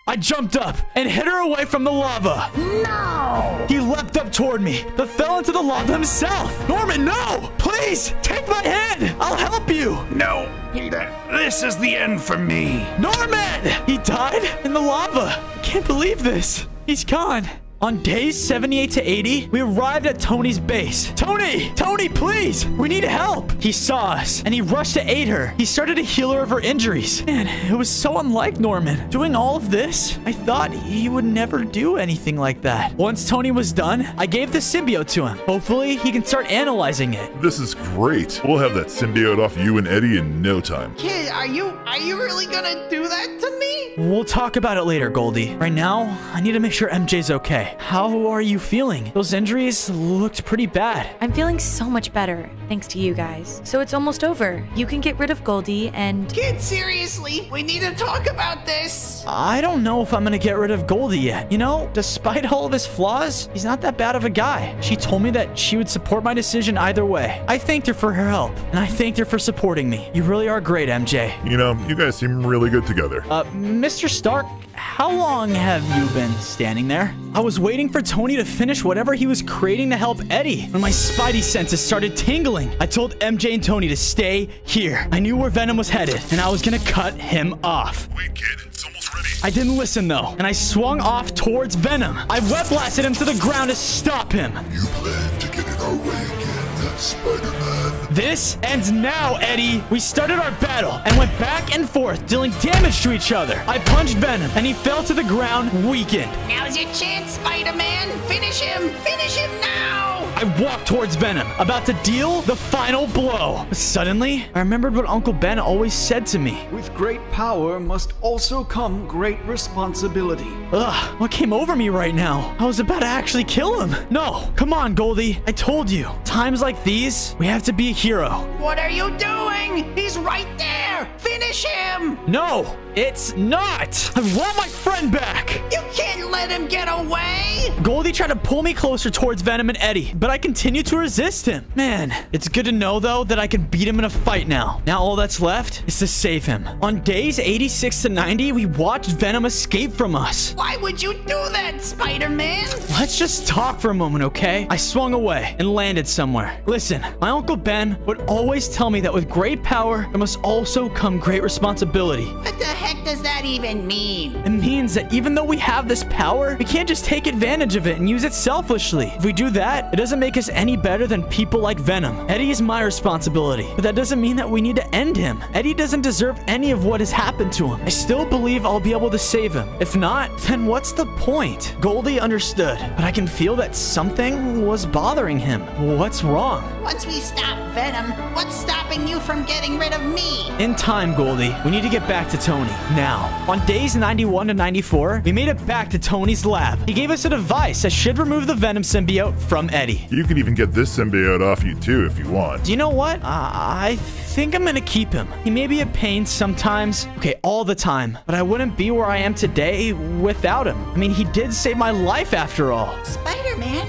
I jumped up and hit her away from the lava. No! He leapt up toward me, but fell into the lava himself. Norman, no! Please, take my hand. I'll help you. No, Peter. This is the end for me. Norman! He died in the lava. I can't believe this. He's gone. On days 78 to 80, we arrived at Tony's base. Tony! Tony, please! We need help! He saw us, and he rushed to aid her. He started to heal her of her injuries. Man, it was so unlike Norman. Doing all of this, I thought he would never do anything like that. Once Tony was done, I gave the symbiote to him. Hopefully, he can start analyzing it. This is great. We'll have that symbiote off you and Eddie in no time. Kid, are you really gonna do that to me? We'll talk about it later, Goldie. Right now, I need to make sure MJ's okay. How are you feeling? Those injuries looked pretty bad. I'm feeling so much better, thanks to you guys. So it's almost over. You can get rid of Goldie and... Kid, seriously, we need to talk about this. I don't know if I'm gonna get rid of Goldie yet. You know, despite all of his flaws, he's not that bad of a guy. She told me that she would support my decision either way. I thanked her for her help, and I thanked her for supporting me. You really are great, MJ. You know, you guys seem really good together. Mr. Mr. Stark, how long have you been standing there? I was waiting for Tony to finish whatever he was creating to help Eddie when my spidey senses started tingling. I told MJ and Tony to stay here. I knew where Venom was headed, and I was gonna cut him off. Wait, kid. It's almost ready. I didn't listen, though, and I swung off towards Venom. I web blasted him to the ground to stop him. You plan to get in our way again, Spider-Man. This ends now, Eddie. We started our battle and went back and forth, dealing damage to each other. I punched Venom, and he fell to the ground, weakened. Now's your chance, Spider-Man. Finish him. Finish him now. I walked towards Venom, about to deal the final blow. Suddenly, I remembered what Uncle Ben always said to me. With great power must also come great responsibility. Ugh, what came over me right now? I was about to actually kill him. No, come on, Goldie. I told you. Times like these, we have to be a hero. What are you doing? He's right there. Finish him. No, it's not. I want my friend back. You can't let him get away. Goldie tried to pull me closer towards Venom and Eddie, but I continued to resist him. Man, it's good to know, though, that I can beat him in a fight now. Now all that's left is to save him. On days 86 to 90, we watched Venom escape from us. Why would you do that, Spider-Man? Let's just talk for a moment, okay? I swung away and landed somewhere. Listen, my Uncle Ben would always tell me that with great power, there must also come great responsibility. What the heck does that even mean? It means that even though we have this power, we can't just take advantage of it and use it selfishly. If we do that, it doesn't make us any better than people like Venom. Eddie is my responsibility, but that doesn't mean that we need to end him. Eddie doesn't deserve any of what has happened to him. I still believe I'll be able to save him. If not, then what's the point? Goldie understood, but I can feel that something was bothering him. What's wrong? Once we stop Venom, what's stopping you from getting rid of me? In time, Goldie. We need to get back to Tony. Now, on days 91 to 94, we made it back to Tony's lab. He gave us a device that should remove the Venom symbiote from Eddie. You can even get this symbiote off you too if you want. Do you know what? I think I'm gonna keep him. He may be a pain sometimes, okay, all the time, but I wouldn't be where I am today without him. I mean, he did save my life after all. Spider-Man,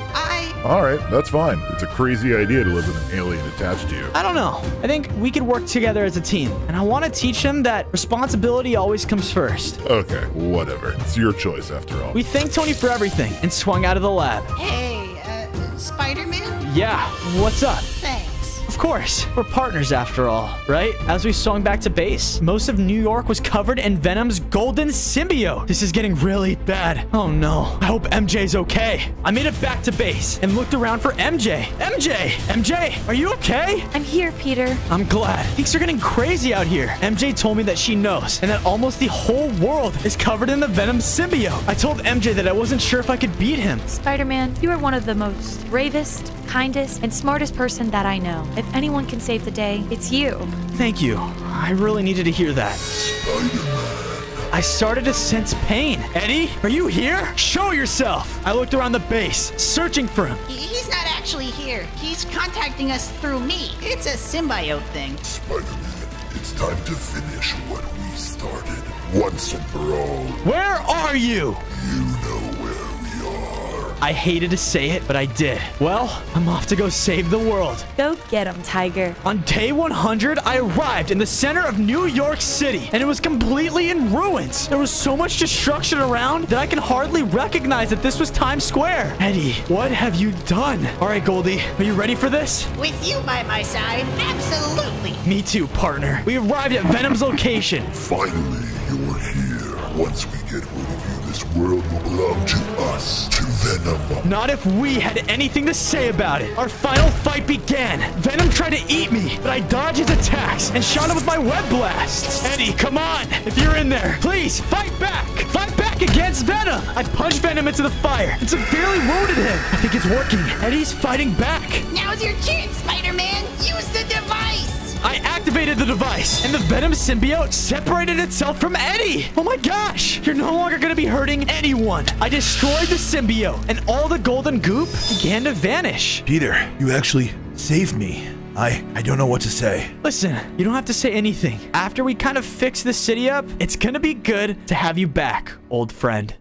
Alright, that's fine. It's a crazy idea to live with an alien attached to you. I don't know. I think we could work together as a team, and I want to teach him that responsibility always comes first. Okay, whatever. It's your choice after all. We thanked Tony for everything and swung out of the lab. Hey, Spider-Man? Yeah, what's up? Thanks. Of course, we're partners after all, right? As we swung back to base, most of New York was covered in Venom's golden symbiote. This is getting really bad. Oh no, I hope MJ's okay. I made it back to base and looked around for MJ. MJ, are you okay? I'm here, Peter. I'm glad. Things are getting crazy out here. MJ told me that she knows and that almost the whole world is covered in the Venom symbiote. I told MJ that I wasn't sure if I could beat him. Spider-Man, you are one of the most bravest, kindest, and smartest person that I know. If anyone can save the day, it's you. Thank you. I really needed to hear that. I started to sense pain. Eddie, are you here? Show yourself. I looked around the base, searching for him. He's not actually here. He's contacting us through me. It's a symbiote thing. Spider-Man, it's time to finish what we started once and for all. Where are you? You know where we are. I hated to say it, but I did. Well, I'm off to go save the world. Go get him, Tiger. On day 100, I arrived in the center of New York City, and it was completely in ruins. There was so much destruction around that I can hardly recognize that this was Times Square. Eddie, what have you done? All right, Goldie, are you ready for this? With you by my side, absolutely. Me too, partner. We arrived at Venom's location. Finally, you're here. Once we get rid of you, this world will belong to us, to Venom. Not if we had anything to say about it. Our final fight began. Venom tried to eat me, but I dodged his attacks and shot him with my web blasts. Eddie, come on. If you're in there, please fight back. Fight back against Venom. I punched Venom into the fire and severely wounded him. I think it's working. Eddie's fighting back. Now's your chance, Spider-Man. Use the device. I activated the device, and the Venom symbiote separated itself from Eddie. Oh my gosh, you're no longer going to be hurting anyone. I destroyed the symbiote, and all the golden goop began to vanish. Peter, you actually saved me. I don't know what to say. Listen, you don't have to say anything. After we kind of fix the city up, it's going to be good to have you back, old friend.